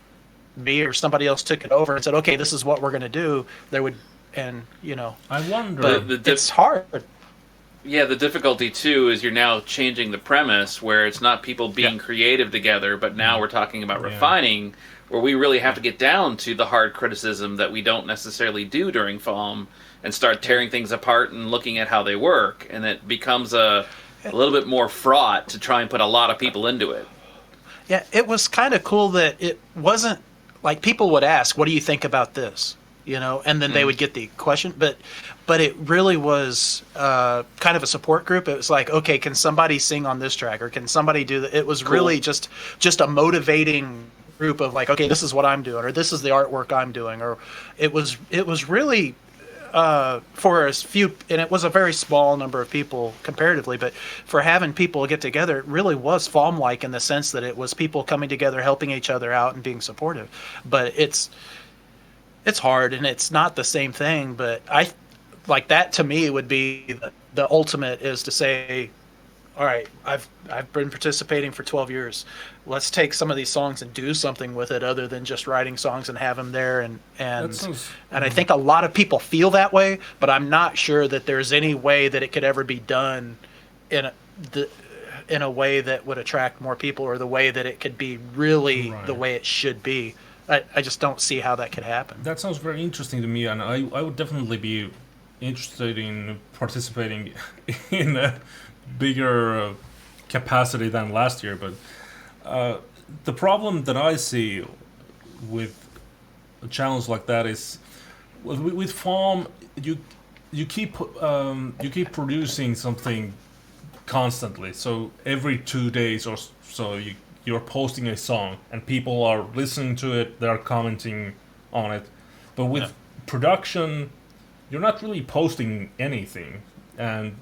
Speaker 2: me or somebody else took it over and said, okay, this is what we're going to do. There would, I
Speaker 1: wonder.
Speaker 2: But it's hard.
Speaker 4: Yeah, the difficulty too is you're now changing the premise where it's not people being creative together, but now we're talking about refining, where we really have to get down to the hard criticism that we don't necessarily do during FAWM and start tearing things apart and looking at how they work, and it becomes a little bit more fraught to try and put a lot of people into it.
Speaker 2: Yeah, it was kind of cool that it wasn't like people would ask, what do you think about this? And then they would get the question, but it really was kind of a support group. It was like, okay, can somebody sing on this track, or can somebody do that? It was really just a motivating group of like, okay, this is what I'm doing, or this is the artwork I'm doing, or it was really for as few, and it was a very small number of people comparatively, but for having people get together, it really was FAWM-like in the sense that it was people coming together, helping each other out, and being supportive. But it's hard, and it's not the same thing, but I like that to me would be the ultimate, is to say, all right, I've been participating for 12 years. Let's take some of these songs and do something with it other than just writing songs and have them there. And I think a lot of people feel that way, but I'm not sure that there's any way that it could ever be done in a way that would attract more people, or the way that it could be really the way it should be. I just don't see how that could happen.
Speaker 1: That sounds very interesting to me, and I would definitely be interested in participating in a bigger capacity than last year. But the problem that I see with a challenge like that is with FAWM, you keep producing something constantly. So every 2 days or so you're posting a song, and people are listening to it, they're commenting on it. But with production, you're not really posting anything, and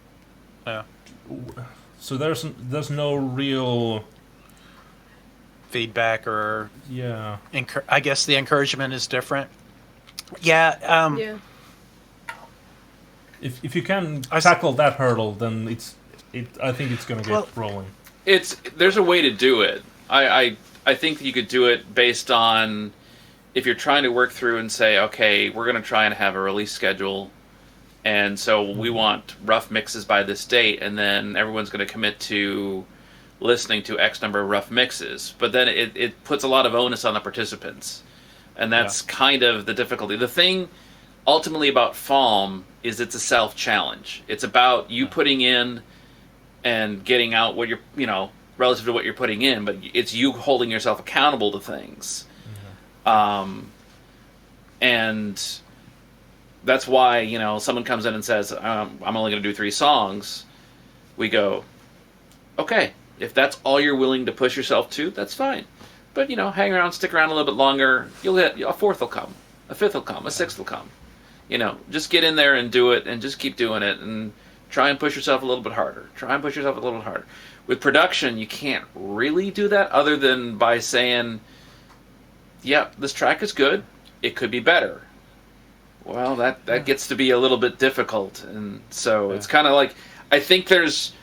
Speaker 1: so there's no real
Speaker 2: feedback, or I guess the encouragement is different. Yeah.
Speaker 1: If you can tackle that hurdle, then I think it's going to get rolling.
Speaker 4: There's a way to do it. I think that you could do it based on, if you're trying to work through and say, okay, we're going to try and have a release schedule, and so we want rough mixes by this date, and then everyone's going to commit to listening to X number of rough mixes. But then it puts a lot of onus on the participants, and that's kind of the difficulty. The thing ultimately about FAWM is it's a self-challenge. It's about you putting in and getting out what you're, relative to what you're putting in, but it's you holding yourself accountable to things. And that's why, someone comes in and says, I'm only going to do 3 songs. We go, okay, if that's all you're willing to push yourself to, that's fine. But, hang around, stick around a little bit longer. You'll hit, a 4th will come, a 5th will come, a 6th will come. Just get in there and do it and just keep doing it and try and push yourself a little bit harder. With production, you can't really do that other than by saying, yeah, this track is good. It could be better. Well, that gets to be a little bit difficult. And so it's kind of like, I think it's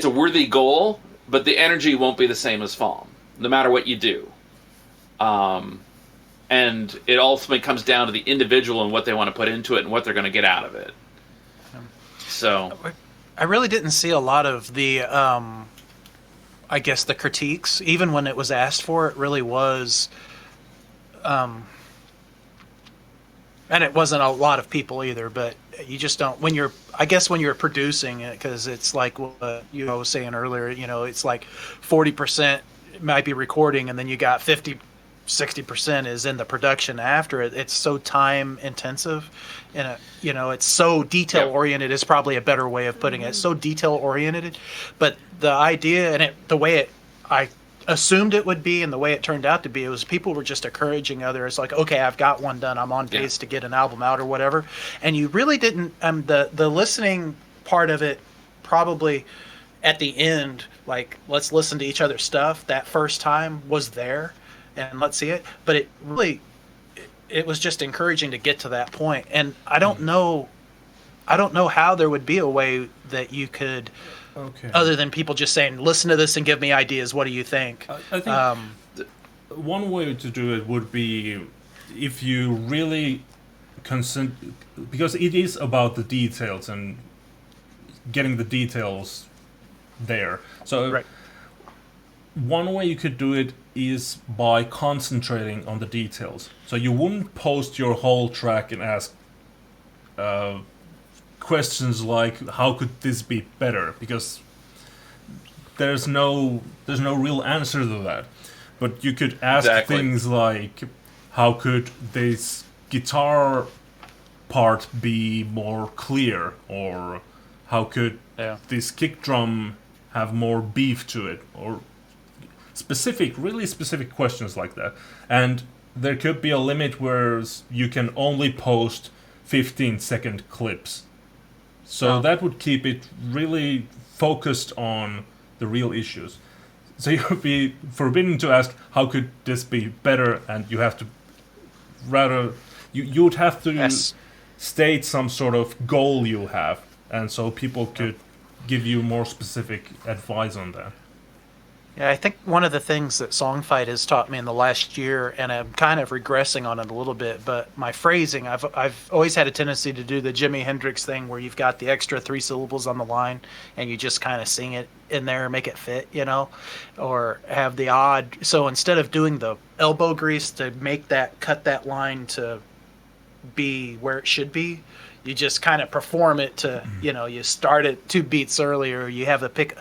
Speaker 4: a worthy goal, but the energy won't be the same as FAWM, no matter what you do. And it ultimately comes down to the individual and what they want to put into it and what they're going to get out of it. So
Speaker 2: I really didn't see a lot of the, I guess, the critiques. Even when it was asked for, it really was, and it wasn't a lot of people either, but you just don't, when you're producing it, because it's like what you was saying earlier, it's like 40% might be recording, and then you got 60% is in the production after it. It's so time intensive, and it's so detail oriented is probably a better way of putting it. It's so detail oriented, but the idea and the way I assumed it would be and the way it turned out to be, it was people were just encouraging others, like, okay, I've got one done, I'm on pace to get an album out or whatever. And you really didn't, the listening part of it probably at the end, like, let's listen to each other's stuff, that first time was there and let's see it. But it really, it was just encouraging to get to that point. And I don't know how there would be a way that you could, other than people just saying, listen to this and give me ideas, what do you think?
Speaker 1: I think one way to do it would be if you really because it is about the details and getting the details there. So one way you could do it is by concentrating on the details. So you wouldn't post your whole track and ask questions like, how could this be better? Because there's no real answer to that. But you could ask things like, how could this guitar part be more clear? Or how could this kick drum have more beef to it? Or really specific questions like that. And there could be a limit where you can only post 15-second clips. So that would keep it really focused on the real issues. So you would be forbidden to ask, how could this be better? And you have to you would have to state some sort of goal you have. And so people could give you more specific advice on that.
Speaker 2: Yeah, I think one of the things that Songfight has taught me in the last year, and I'm kind of regressing on it a little bit, but my phrasing, I've always had a tendency to do the Jimi Hendrix thing where you've got the extra 3 syllables on the line and you just kind of sing it in there, make it fit, or have the odd. So instead of doing the elbow grease to cut that line to be where it should be, you just kind of perform it to, you start it 2 beats earlier. You have the pick,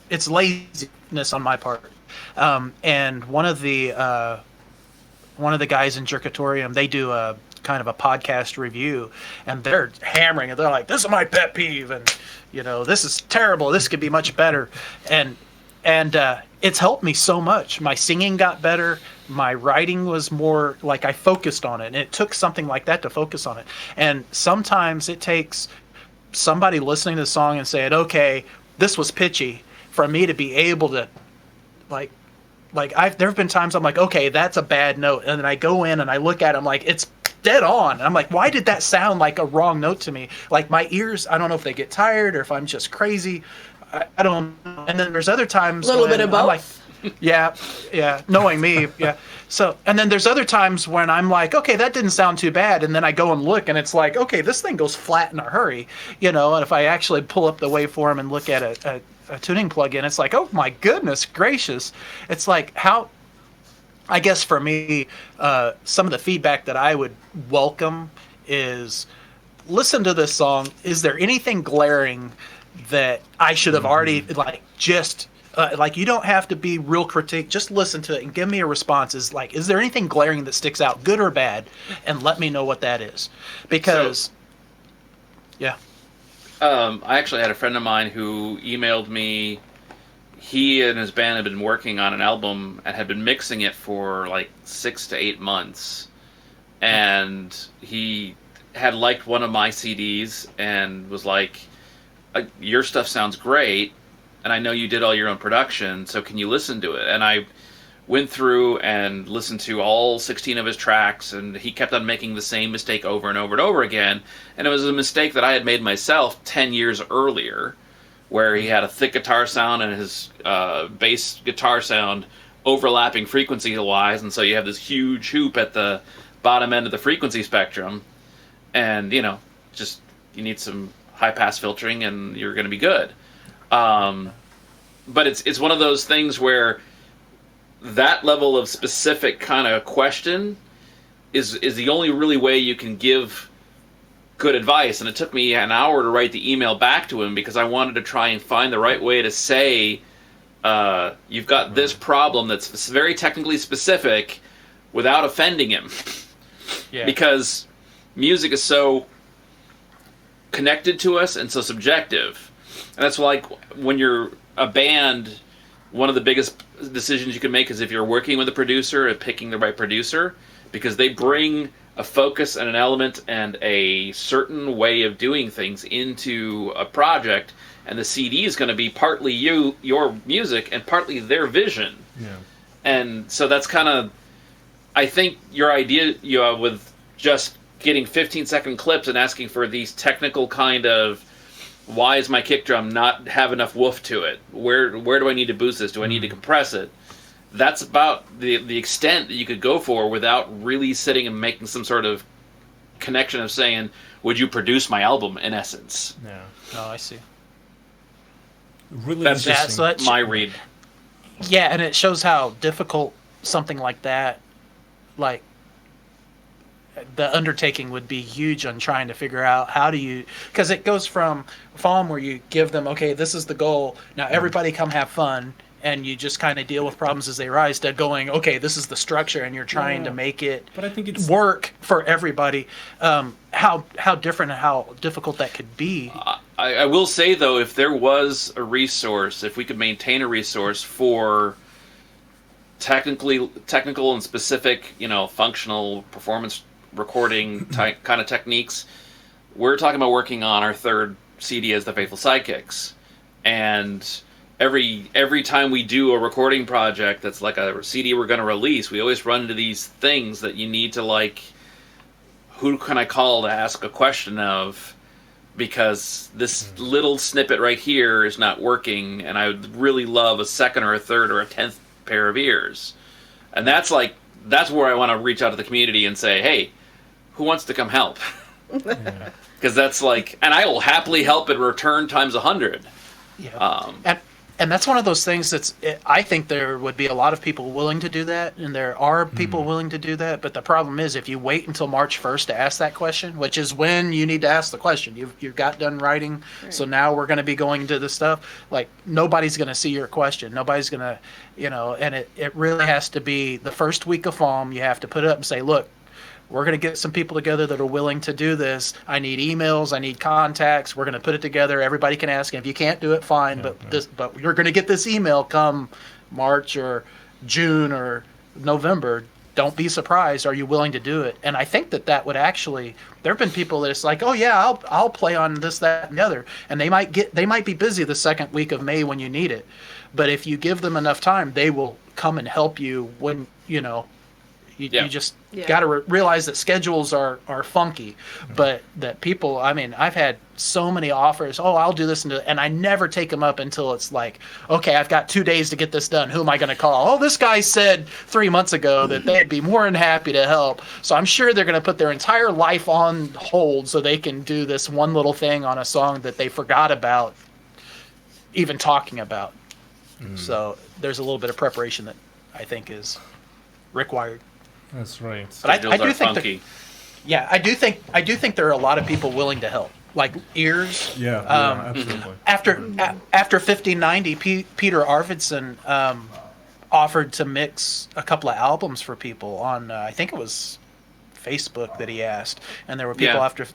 Speaker 2: it's laziness on my part. And one of the guys in Jerkatorium, they do a kind of a podcast review, and they're hammering it. They're like, "This is my pet peeve," and this is terrible. This could be much better. And it's helped me so much. My singing got better. My writing was more like I focused on it, and it took something like that to focus on it. And sometimes it takes somebody listening to the song and saying, okay, this was pitchy, for me to be able to there have been times I'm like, okay, that's a bad note. And then I go in and I look at it, I'm like, it's dead on. And I'm like, why did that sound like a wrong note to me? Like my ears, I don't know if they get tired or if I'm just crazy. I don't know. And then there's other times
Speaker 3: a little bit of both.
Speaker 2: I'm like, yeah, knowing me, yeah. So, and then there's other times when I'm like, okay, that didn't sound too bad, and then I go and look, and it's like, okay, this thing goes flat in a hurry, And if I actually pull up the waveform and look at a tuning plugin, it's like, oh my goodness gracious, it's like how I guess for me, some of the feedback that I would welcome is listen to this song. Is there anything glaring that I should have already like you don't have to be real critique. Just listen to it and give me a response. Is there anything glaring that sticks out, good or bad, and let me know what that is, because yeah.
Speaker 4: I actually had a friend of mine who emailed me. He and his band had been working on an album and had been mixing it for like 6 to 8 months. And he had liked one of my CDs and was like, your stuff sounds great, and I know you did all your own production, so can you listen to it? And I went through and listened to all 16 of his tracks, and he kept on making the same mistake over and over and over again. And it was a mistake that I had made myself 10 years earlier, where he had a thick guitar sound and his bass guitar sound overlapping frequency-wise, and so you have this huge hoop at the bottom end of the frequency spectrum, and, you know, just you need some high-pass filtering and you're going to be good. But it's one of those things where that level of specific kind of question is the only really way you can give good advice. And it took me an hour to write the email back to him because I wanted to try and find the right way to say, you've got this problem that's very technically specific without offending him. Yeah. Because music is so connected to us and so subjective. And that's like when you're a band, one of the biggest decisions you can make is if you're working with a producer and picking the right producer, because they bring a focus and an element and a certain way of doing things into a project, and the CD is going to be partly your music and partly their vision. Yeah. And so that's kind of, I think your idea with just getting 15-second clips and asking for these technical kind of, why is my kick drum not have enough woof to it? Where do I need to boost this? Do I need to compress it? That's about the extent that you could go for without really sitting and making some sort of connection of saying, would you produce my album, in essence?
Speaker 1: Yeah.
Speaker 2: Oh, I see.
Speaker 1: Really
Speaker 4: that's
Speaker 1: interesting.
Speaker 4: just my read.
Speaker 2: Yeah, and it shows how difficult something like that, like, the undertaking would be huge on trying to figure out how do you, because it goes from FAWM where you give them, okay, this is the goal, now everybody come have fun, and you just kind of deal with problems as they arise, to going, okay, this is the structure, and you're trying to make it
Speaker 1: but I think it's
Speaker 2: work for everybody. How different and how difficult that could be.
Speaker 4: I will say, though, if there was a resource, if we could maintain a resource for technical and specific, functional performance recording kind of techniques, we're talking about working on our third CD as the Faithful Sidekicks, and every time we do a recording project that's like a CD we're going to release, we always run into these things that you need to, like, who can I call to ask a question of, because this little snippet right here is not working, and I would really love a second or a third or a 10th pair of ears. And that's where I want to reach out to the community and say, hey, who wants to come help? Because that's like, and I will happily help in return times 100.
Speaker 2: Yeah. And that's one of those things I think there would be a lot of people willing to do that, and there are people willing to do that, but the problem is if you wait until March 1st to ask that question, which is when you need to ask the question, you've got done writing, right. So now we're going to be going into this stuff, like, nobody's going to see your question, nobody's going to, and it really has to be the first week of FAWM. You have to put it up and say, look, we're going to get some people together that are willing to do this. I need emails. I need contacts. We're going to put it together. Everybody can ask. And if you can't do it, fine. But you're going to get this email come March or June or November. Don't be surprised. Are you willing to do it? And I think that would actually. There have been people that it's like, oh yeah, I'll play on this, that, and the other. And they might be busy the second week of May when you need it. But if you give them enough time, they will come and help you when You just got to realize that schedules are funky, but that people, I mean, I've had so many offers, I'll do this, and I never take them up until it's like, okay, I've got 2 days to get this done. Who am I going to call? Oh, this guy said 3 months ago that they'd be more than happy to help. So I'm sure they're going to put their entire life on hold so they can do this one little thing on a song that they forgot about even talking about. So there's a little bit of preparation that I think is required.
Speaker 1: That's right.
Speaker 2: But I
Speaker 4: Schedules
Speaker 2: do
Speaker 4: are
Speaker 2: think
Speaker 4: funky.
Speaker 2: I do think there are a lot of people willing to help, like ears.
Speaker 1: Yeah, absolutely.
Speaker 2: After 5090, Peter Arvidsson offered to mix a couple of albums for people on I think it was Facebook that he asked, and there were people after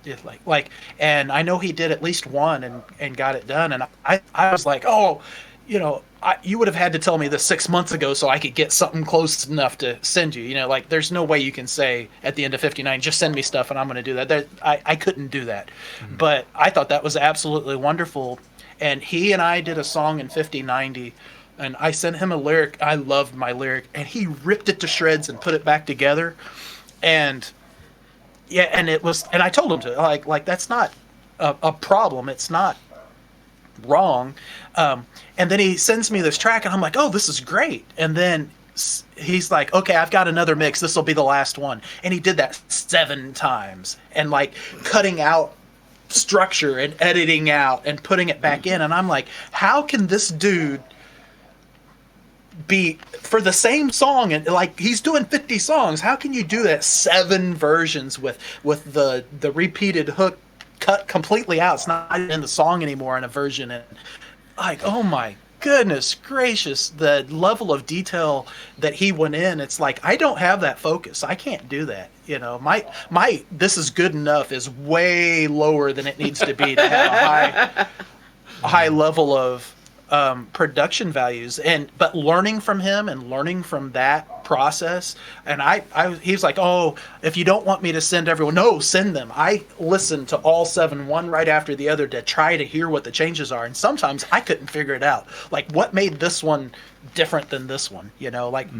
Speaker 2: and I know he did at least one and got it done, and I was like, oh, you would have had to tell me this 6 months ago so I could get something close enough to send you. Like there's no way you can say at the end of 59, just send me stuff and I'm going to do that. I couldn't do that, but I thought that was absolutely wonderful. And he and I did a song in 5090. And I sent him a lyric. I loved my lyric, and he ripped it to shreds and put it back together. And and I told him to like that's not a problem. It's not wrong. And then he sends me this track, and I'm like, oh, this is great. And then he's like, okay, I've got another mix. This will be the last one. And he did that 7 times, and like cutting out structure and editing out and putting it back in. And I'm like, how can this dude be for the same song, and like he's doing 50 songs, how can you do that 7 versions with the repeated hook cut completely out? It's not in the song anymore in a version. And like, oh my goodness gracious, the level of detail that he went in, it's like I don't have that focus. I can't do that. My this is good enough is way lower than it needs to be to have a high level of production values. But learning from him and learning from that process, and he's like, oh, if you don't want me to send everyone, no, send them. I listened to all 7 one right after the other to try to hear what the changes are, and sometimes I couldn't figure it out, like what made this one different than this one,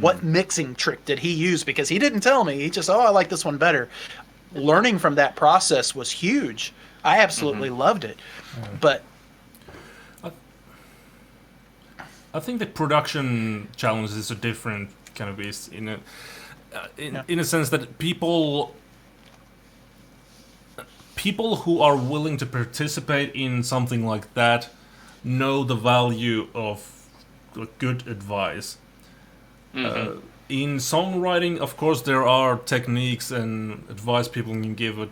Speaker 2: what mixing trick did he use, because he didn't tell me. He just, I like this one better. Learning from that process was huge. I absolutely loved it. But
Speaker 1: I think the production challenges are different kind of beast in a sense that people who are willing to participate in something like that know the value of good advice. In songwriting, of course, there are techniques and advice people can give, but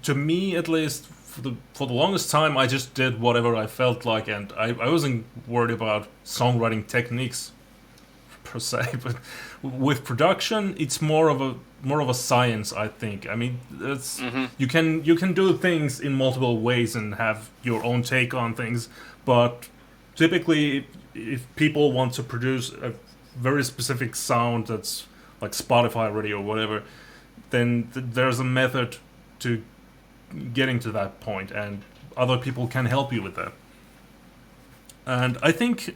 Speaker 1: to me, at least, for the longest time, I just did whatever I felt like, and I wasn't worried about songwriting techniques per se. But with production, it's more of a science, I think. I mean, it's you can do things in multiple ways and have your own take on things, but typically, if people want to produce a very specific sound that's like Spotify radio or whatever, then there's a method to getting to that point, and other people can help you with that. And I think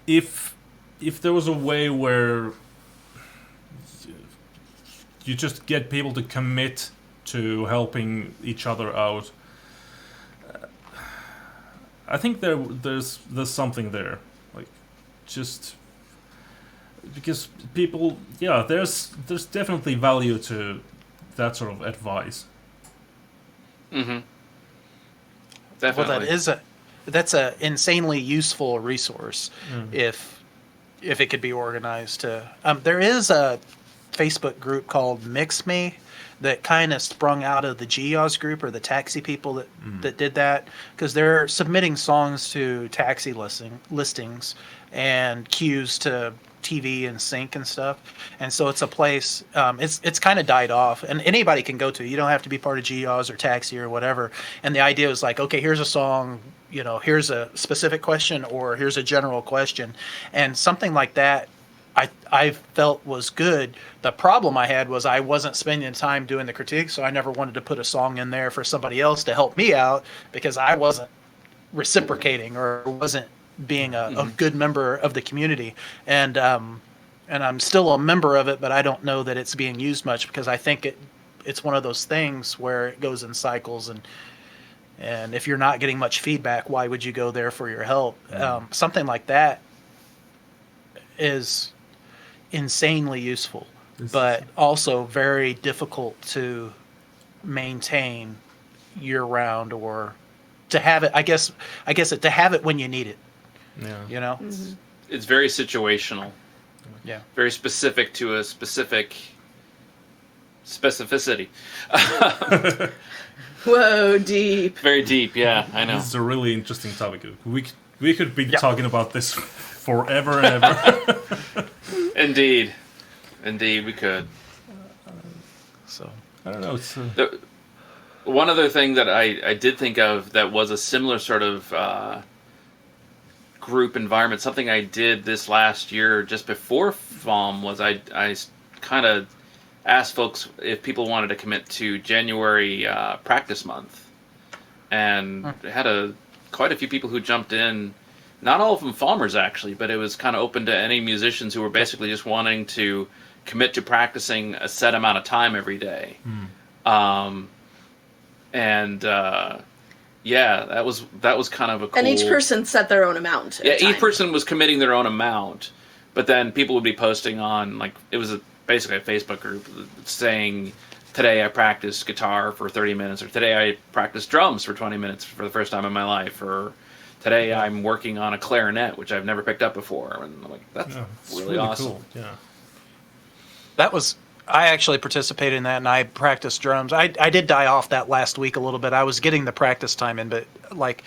Speaker 1: if there was a way where you just get people to commit to helping each other out, I think there's something there, like just because people, there's definitely value to that sort of advice.
Speaker 4: Definitely.
Speaker 2: Well, that's a insanely useful resource if it could be organized to. There is a Facebook group called Mix Me that kind of sprung out of the GEOS group, or the taxi people that did that, because they're submitting songs to taxi listings and queues to TV and sync and stuff, and so it's a place. It's kind of died off, and anybody can go to. You don't have to be part of GEOS or Taxi or whatever. And the idea was like, okay, here's a song, here's a specific question, or here's a general question, and something like that. I felt was good. The problem I had was I wasn't spending time doing the critique, so I never wanted to put a song in there for somebody else to help me out, because I wasn't reciprocating or wasn't being a good member of the community. And I'm still a member of it, but I don't know that it's being used much, because I think it's one of those things where it goes in cycles, and if you're not getting much feedback, why would you go there for your help? Something like that is insanely useful, but also very difficult to maintain year round, or to have it. I guess to have it when you need it.
Speaker 1: Yeah.
Speaker 4: It's very situational.
Speaker 2: Yeah.
Speaker 4: very specific to a specific specificity.
Speaker 3: Whoa, deep.
Speaker 4: Very deep, yeah, I know.
Speaker 1: This is a really interesting topic. We could be talking about this forever and ever.
Speaker 4: Indeed, we could.
Speaker 2: So
Speaker 1: I don't know. It's
Speaker 4: One other thing that I did think of that was a similar sort of group environment, something I did this last year just before FAWM, was I kind of asked folks if people wanted to commit to January practice month, and had quite a few people who jumped in. Not all of them FAWMers actually, but it was kind of open to any musicians who were basically just wanting to commit to practicing a set amount of time every day. Yeah, that was kind of a cool...
Speaker 3: And each person set their own amount.
Speaker 4: Yeah, each person was committing their own amount, but then people would be posting on, like, it was basically a Facebook group saying, today I practiced guitar for 30 minutes, or today I practiced drums for 20 minutes for the first time in my life, or today I'm working on a clarinet, which I've never picked up before. And I'm like, that's really awesome.
Speaker 1: Cool. Yeah.
Speaker 2: I actually participated in that, and I practiced drums. I did die off that last week a little bit. I was getting the practice time in, but like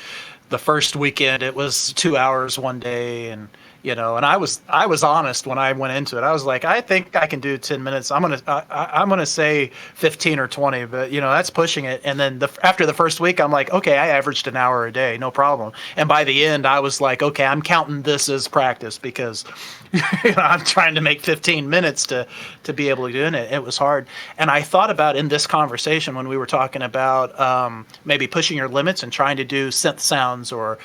Speaker 2: the first weekend, it was 2 hours one day, and and I was honest when I went into it. I was like, I think I can do 10 minutes. I'm gonna say 15 or 20, but that's pushing it. And then after the first week, I'm like, okay, I averaged an hour a day, no problem. And by the end, I was like, okay, I'm counting this as practice because I'm trying to make 15 minutes to be able to do it. It was hard. And I thought about in this conversation when we were talking about maybe pushing your limits and trying to do synth sounds or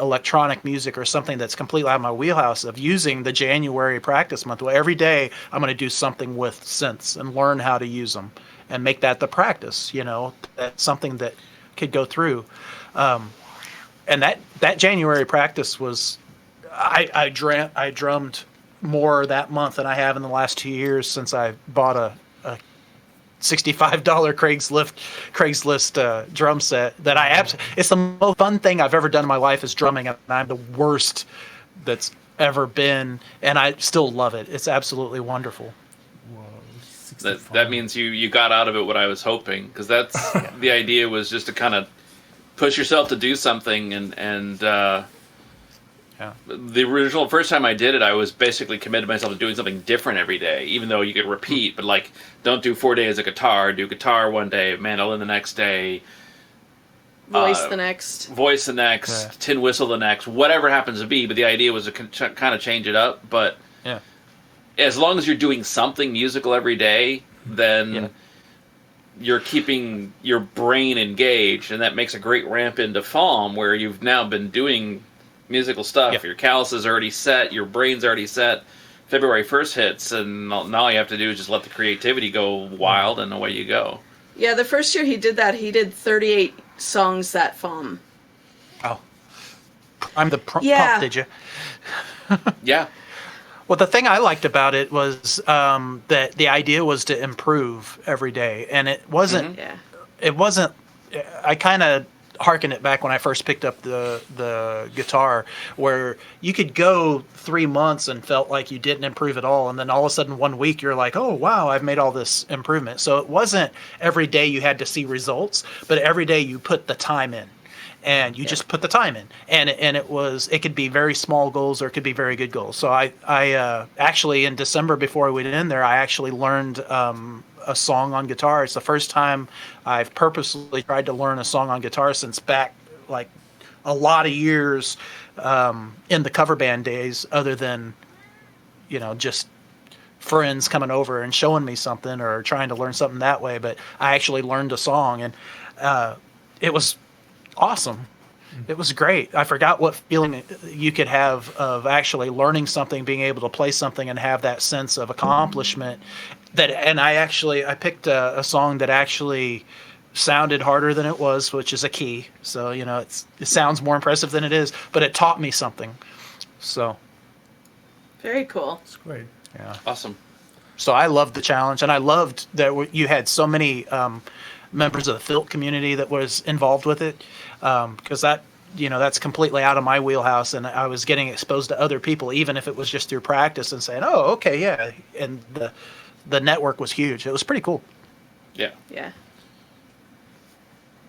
Speaker 2: electronic music or something that's completely out of my wheelhouse, of using the January practice month. Well, every day I'm going to do something with synths and learn how to use them and make that the practice. That's something that could go through. And that January practice was, I drummed more that month than I have in the last 2 years since I bought a $65 Craigslist drum set that it's the most fun thing I've ever done in my life is drumming, and I'm the worst that's ever been, and I still love it. It's absolutely wonderful.
Speaker 1: Whoa,
Speaker 4: that means you got out of it what I was hoping, because that's the idea, was just to kind of push yourself to do something, and the original first time I did it, I was basically committed myself to doing something different every day, even though you could repeat, but like, don't do 4 days of guitar, do guitar one day, mandolin the next day,
Speaker 3: voice the next,
Speaker 4: tin whistle the next, whatever happens to be, but the idea was to kind of change it up. But as long as you're doing something musical every day, then you're keeping your brain engaged, and that makes a great ramp into FAWM, where you've now been doing musical stuff. Your callus is already set, your brain's already set. February 1st hits, and all you have to do is just let the creativity go wild, and away you go.
Speaker 3: Yeah, the first year he did that, he did 38 songs that FAWM.
Speaker 2: Oh. I'm the pump, did you?
Speaker 4: Yeah.
Speaker 2: Well, the thing I liked about it was that the idea was to improve every day, and it wasn't. It wasn't. I kind of harken it back when I first picked up the guitar, where you could go 3 months and felt like you didn't improve at all, and then all of a sudden 1 week you're like, oh wow, I've made all this improvement. So it wasn't every day you had to see results, but every day you put the time in, and you just put the time in, and it could be very small goals or it could be very good goals. So I actually in December, before I went in there, I actually learned a song on guitar. It's the first time I've purposely tried to learn a song on guitar since back like a lot of years in the cover band days, other than just friends coming over and showing me something or trying to learn something that way. But I actually learned a song, and it was awesome. It was great. I forgot what feeling you could have of actually learning something, being able to play something and have that sense of accomplishment. I picked a song that actually sounded harder than it was, which is a key. So, it sounds more impressive than it is, but it taught me something. So.
Speaker 3: Very cool.
Speaker 1: It's great.
Speaker 2: Yeah.
Speaker 4: Awesome.
Speaker 2: So I loved the challenge, and I loved that you had so many members of the Filt community that was involved with it, because that's completely out of my wheelhouse, and I was getting exposed to other people, even if it was just through practice and saying, oh, okay, yeah. And the network was huge. It was pretty cool.
Speaker 4: Yeah.
Speaker 3: Yeah.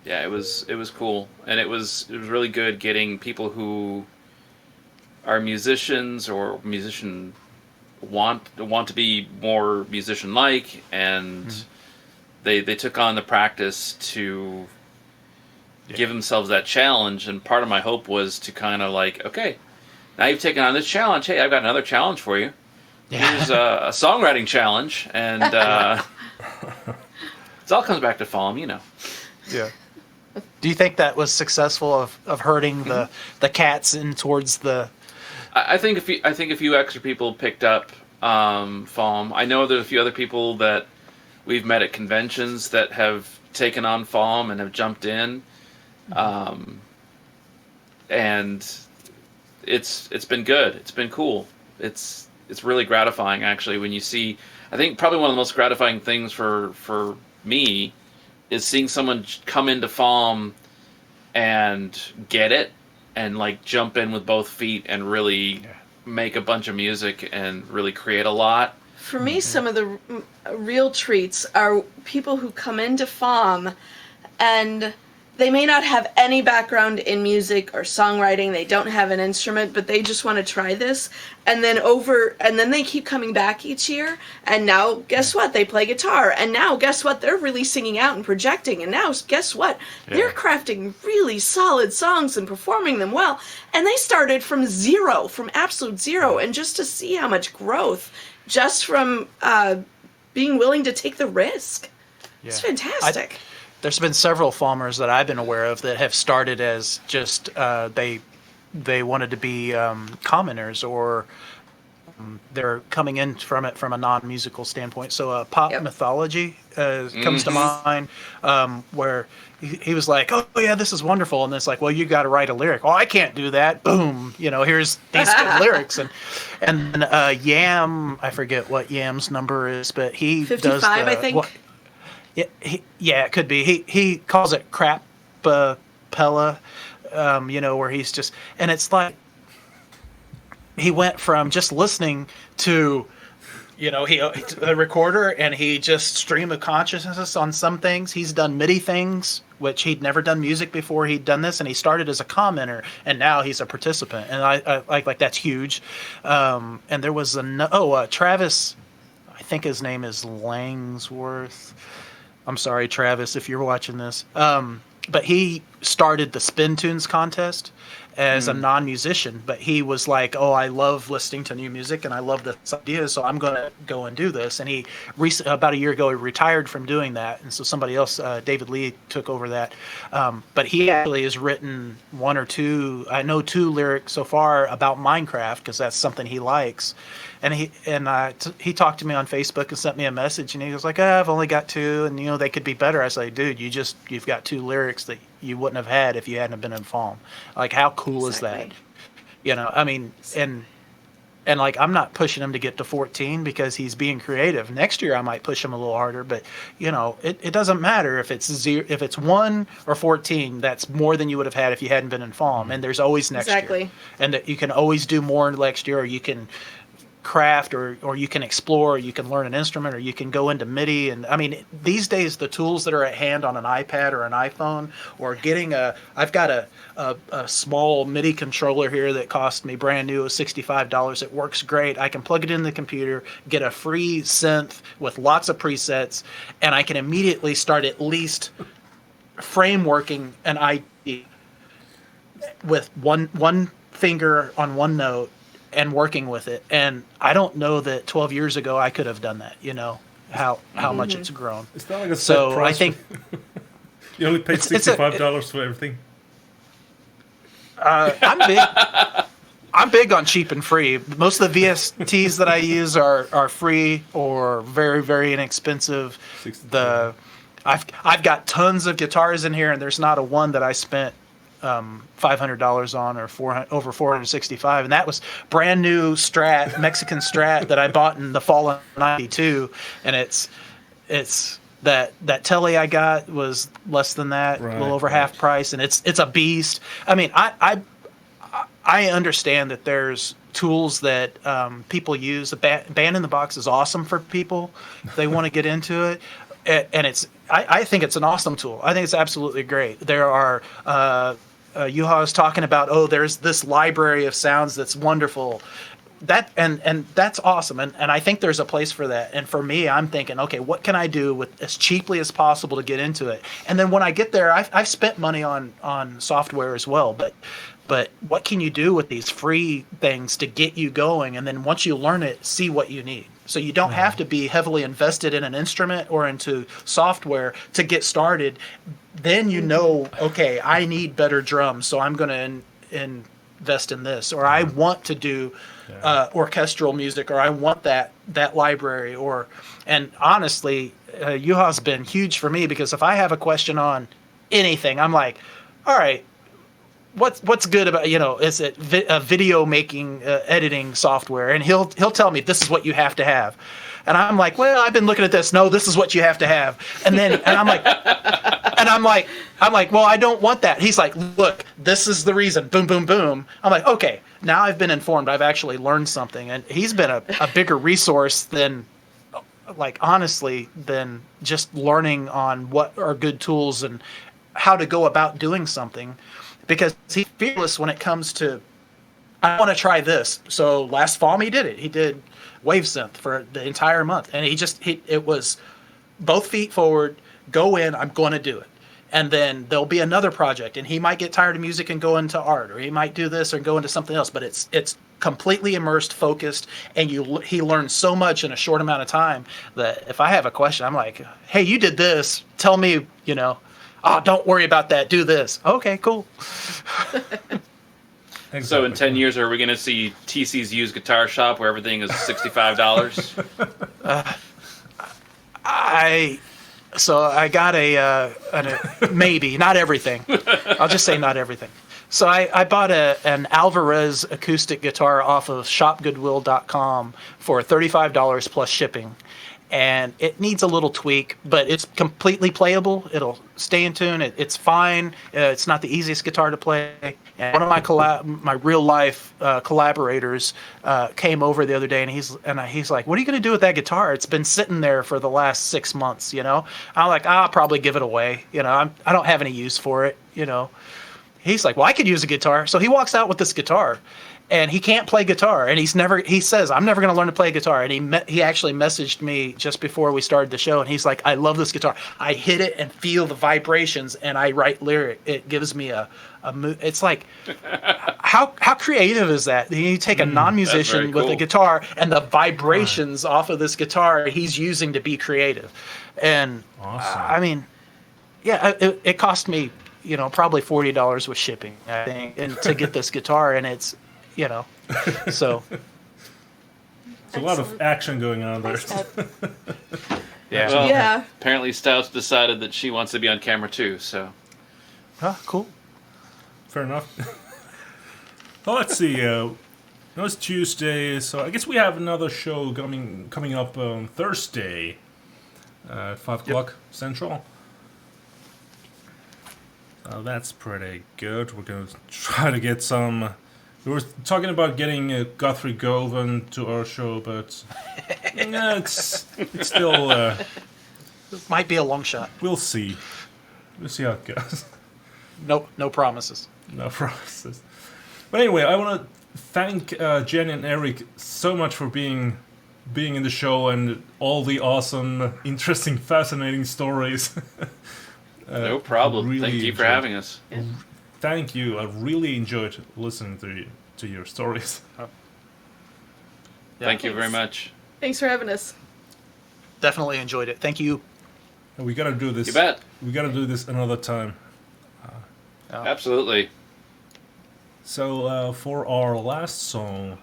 Speaker 4: Yeah, it was cool, and it was really good getting people who are musicians or want to be more musician like, and they took on the practice to give themselves that challenge. And part of my hope was to kind of like, okay, now you've taken on this challenge. Hey, I've got another challenge for you. Here's a songwriting challenge, and it all comes back to FAWM,
Speaker 2: Yeah. Do you think that was successful of herding the cats in towards the?
Speaker 4: I think a few extra people picked up FAWM. I know there's a few other people that we've met at conventions that have taken on FAWM and have jumped in, and it's been good. It's been cool. It's really gratifying actually when you see. I think probably one of the most gratifying things for me is seeing someone come into FAWM and get it and like jump in with both feet and really make a bunch of music and really create a lot.
Speaker 3: For me, some of the real treats are people who come into FAWM and they may not have any background in music or songwriting. They don't have an instrument, but they just want to try this. And then they keep coming back each year. And now, guess what? They play guitar. And now, guess what? They're really singing out and projecting. And now, guess what? Yeah. They're crafting really solid songs and performing them well. And they started from zero, from absolute zero. And just to see how much growth, just from being willing to take the risk. Yeah. It's fantastic.
Speaker 2: There's been several FAWMers that I've been aware of that have started as just they wanted to be commoners, or they're coming in from it from a non-musical standpoint. So Pop Mythology comes to mind, where he was like, "Oh yeah, this is wonderful," and it's like, "Well, you got to write a lyric." "Oh, I can't do that." Boom, here's these good lyrics, and then Yam, I forget what Yam's number is, but he
Speaker 3: 55,
Speaker 2: does
Speaker 3: I think.
Speaker 2: Yeah, it could be. He calls it crap Pella, where he's just, and it's like he went from just listening to, a recorder, and he just stream of consciousness on some things. He's done MIDI things, which he'd never done music before. He'd done this, and he started as a commenter, and now he's a participant, and I like that's huge. And there was Travis, I think his name is Langsworth. I'm sorry, Travis, if you're watching this. But he started the Spin Tunes contest as a non-musician. But he was like, oh, I love listening to new music and I love this idea, so I'm going to go and do this. And he about a year ago, he retired from doing that. And so somebody else, David Lee, took over that. But he actually has written one or two, I know 2 lyrics so far about Minecraft, because that's something he likes. And he talked to me on Facebook and sent me a message, and he was like, I've only got 2, and they could be better. I was like, dude, you've got 2 lyrics that you wouldn't have had if you hadn't been in FAWM. Like, how cool is that? I mean, and like, I'm not pushing him to get to 14 because he's being creative. Next year I might push him a little harder, but it doesn't matter if it's 1 or 14. That's more than you would have had if you hadn't been in FAWM. And there's always next year, and that you can always do more next year, or you can craft, or you can explore, or you can learn an instrument, or you can go into MIDI. And I mean, these days the tools that are at hand on an iPad or an iPhone, or I've got a small MIDI controller here that cost me brand new $65. It works great. I can plug it in the computer, get a free synth with lots of presets, and I can immediately start at least frameworking an idea with one finger on one note and working with it. And I don't know that 12 years ago I could have done that, how much it's grown.
Speaker 1: It's not like a set price.
Speaker 2: I think
Speaker 1: you only paid $65 for everything.
Speaker 2: I'm big on cheap and free. Most of the VSTs that I use are free or very, very inexpensive. I've got tons of guitars in here, and there's not a one that I spent $500 on, or over 465, and that was brand new Mexican Strat that I bought in the fall of '92, and it's That Tele I got was less than that, a little over half price, and it's a beast. I mean, I understand that there's tools that people use. A band in the box is awesome for people if they want to get into it, and I think it's an awesome tool. I think it's absolutely great. There are Yuha was talking about, there's this library of sounds that's wonderful. That and that's awesome, and I think there's a place for that. And for me, I'm thinking, okay, what can I do with as cheaply as possible to get into it? And then when I get there, I've spent money on software as well, but what can you do with these free things to get you going? And then once you learn it, see what you need. So you don't have to be heavily invested in an instrument or into software to get started. Then you know, okay, I need better drums, so I'm going to invest in this, or I want to do orchestral music, or I want that library. And honestly, Yuha's been huge for me, because if I have a question on anything, I'm like, all right, what's good about, is it a video making editing software? And he'll tell me this is what you have to have, and I'm like, well, I've been looking at this. No, this is what you have to have. And I'm like, well, I don't want that. He's like, look, this is the reason. Boom, boom, boom. I'm like, okay, now I've been informed. I've actually learned something, and he's been a bigger resource than, like, honestly, than just learning on what are good tools and how to go about doing something. Because he's fearless when it comes to, I want to try this. So last fall he did it. He did WaveSynth for the entire month, and it was both feet forward, go in, I'm going to do it. And then there'll be another project, and he might get tired of music and go into art, or he might do this or go into something else. But it's completely immersed, focused, and he learns so much in a short amount of time that if I have a question, I'm like, hey, you did this, tell me, oh, don't worry about that. Do this. Okay, cool.
Speaker 1: Exactly.
Speaker 4: So in 10 years, are we going to see TC's used guitar shop where everything is $65?
Speaker 2: I got a maybe, not everything. I'll just say not everything. So I bought an Alvarez acoustic guitar off of shopgoodwill.com for $35 plus shipping. And it needs a little tweak, but it's completely playable. It'll stay in tune. It's fine. It's not the easiest guitar to play. And one of my real life collaborators came over the other day, and he's like, "What are you going to do with that guitar? It's been sitting there for the last 6 months." I'm like, "I'll probably give it away. I don't have any use for it." He's like, "Well, I could use a guitar." So he walks out with this guitar. And he can't play guitar, and he says, I'm never going to learn to play guitar. And he actually messaged me just before we started the show, and he's like, I love this guitar. I hit it and feel the vibrations, and I write lyric. It gives me a mood. It's like, how creative is that? You take a non-musician with a guitar, and the vibrations off of this guitar he's using to be creative. And
Speaker 1: awesome.
Speaker 2: I mean, yeah, it cost me, probably $40 with shipping, I think, and to get this guitar, and it's, so
Speaker 1: There's a lot of action going on there.
Speaker 2: yeah.
Speaker 4: Well,
Speaker 3: Yeah.
Speaker 4: apparently Stout's decided that she wants to be on camera too, so.
Speaker 2: Cool.
Speaker 1: Fair enough. Well, let's see. Now it's Tuesday, so I guess we have another show coming up on Thursday at 5 o'clock Central. So that's pretty good. We're going to try to get some... We were talking about getting Guthrie Govan to our show, but it's still...
Speaker 2: Might be a long shot.
Speaker 1: We'll see. We'll see how it goes.
Speaker 2: No promises.
Speaker 1: No promises. But anyway, I want to thank Jenny and Eric so much for being in the show and all the awesome, interesting, fascinating stories.
Speaker 4: No problem.
Speaker 1: Really
Speaker 4: Thank you for having us.
Speaker 1: Thank you. I really enjoyed listening to your stories.
Speaker 4: Thank you very much.
Speaker 3: Thanks for having us.
Speaker 2: Definitely enjoyed it. Thank you.
Speaker 1: And we gotta do this.
Speaker 4: You bet.
Speaker 1: We gotta do this another time.
Speaker 4: Absolutely.
Speaker 1: So for our last song,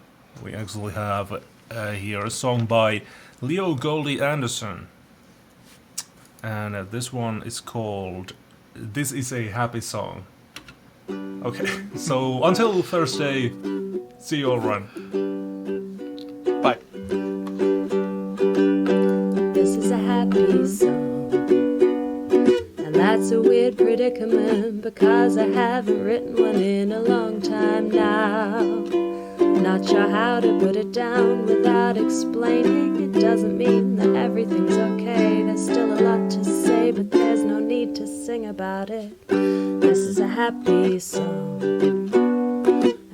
Speaker 1: we actually have here a song by Leo Goldie Anderson, and this one is called "This Is a Happy Song." Okay, so until Thursday, see you all around.
Speaker 2: Bye.
Speaker 6: This is a happy song. predicament because I haven't written one in a long time now. Not sure how to put it down without explaining. It doesn't mean that everything's okay. There's still a lot to say, but there's no need to sing about it. This is a happy song.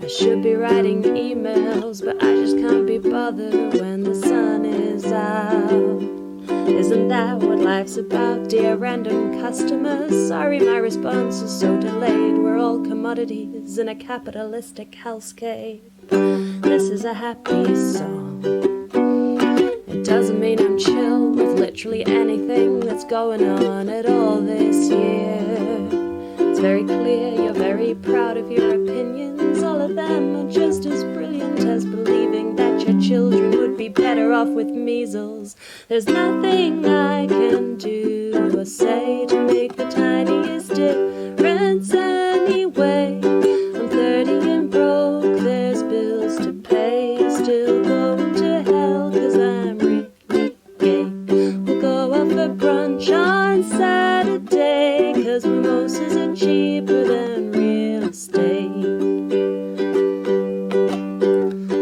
Speaker 6: I should be writing emails, but I just can't be bothered when the sun is out. Isn't that what life's about, dear random customers? Sorry my response is so delayed. We're all commodities in a capitalistic hellscape. This is a happy song. It doesn't mean I'm chill with literally anything that's going on at all this year. It's very clear you're very proud of your opinions. All of them are just as brilliant as believing that your children would be better off with measles. There's nothing I can do or say to make the tiniest difference anyway. I'm 30 and broke, there's bills to pay. Still going to hell cause I'm really gay. We'll go out for brunch on Saturday cause mimosas are cheaper than real estate.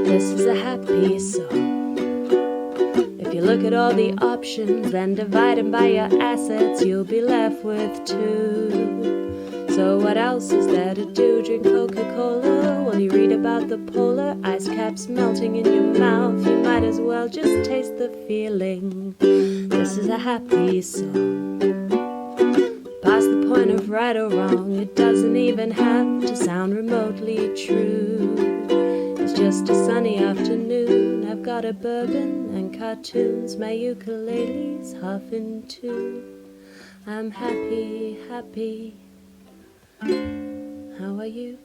Speaker 6: This is a happy song. If you look at all the options, then divide them by your assets, you'll be left with 2. So what else is there to do? Drink Coca-Cola while you read about the polar ice caps melting in your mouth. You might as well just taste the feeling. This is a happy song. Past the point of right or wrong, it doesn't even have to sound remotely true. It's just a sunny afternoon. I've got a bourbon and cartoons. My ukulele's half in two. I'm happy, happy. How are you?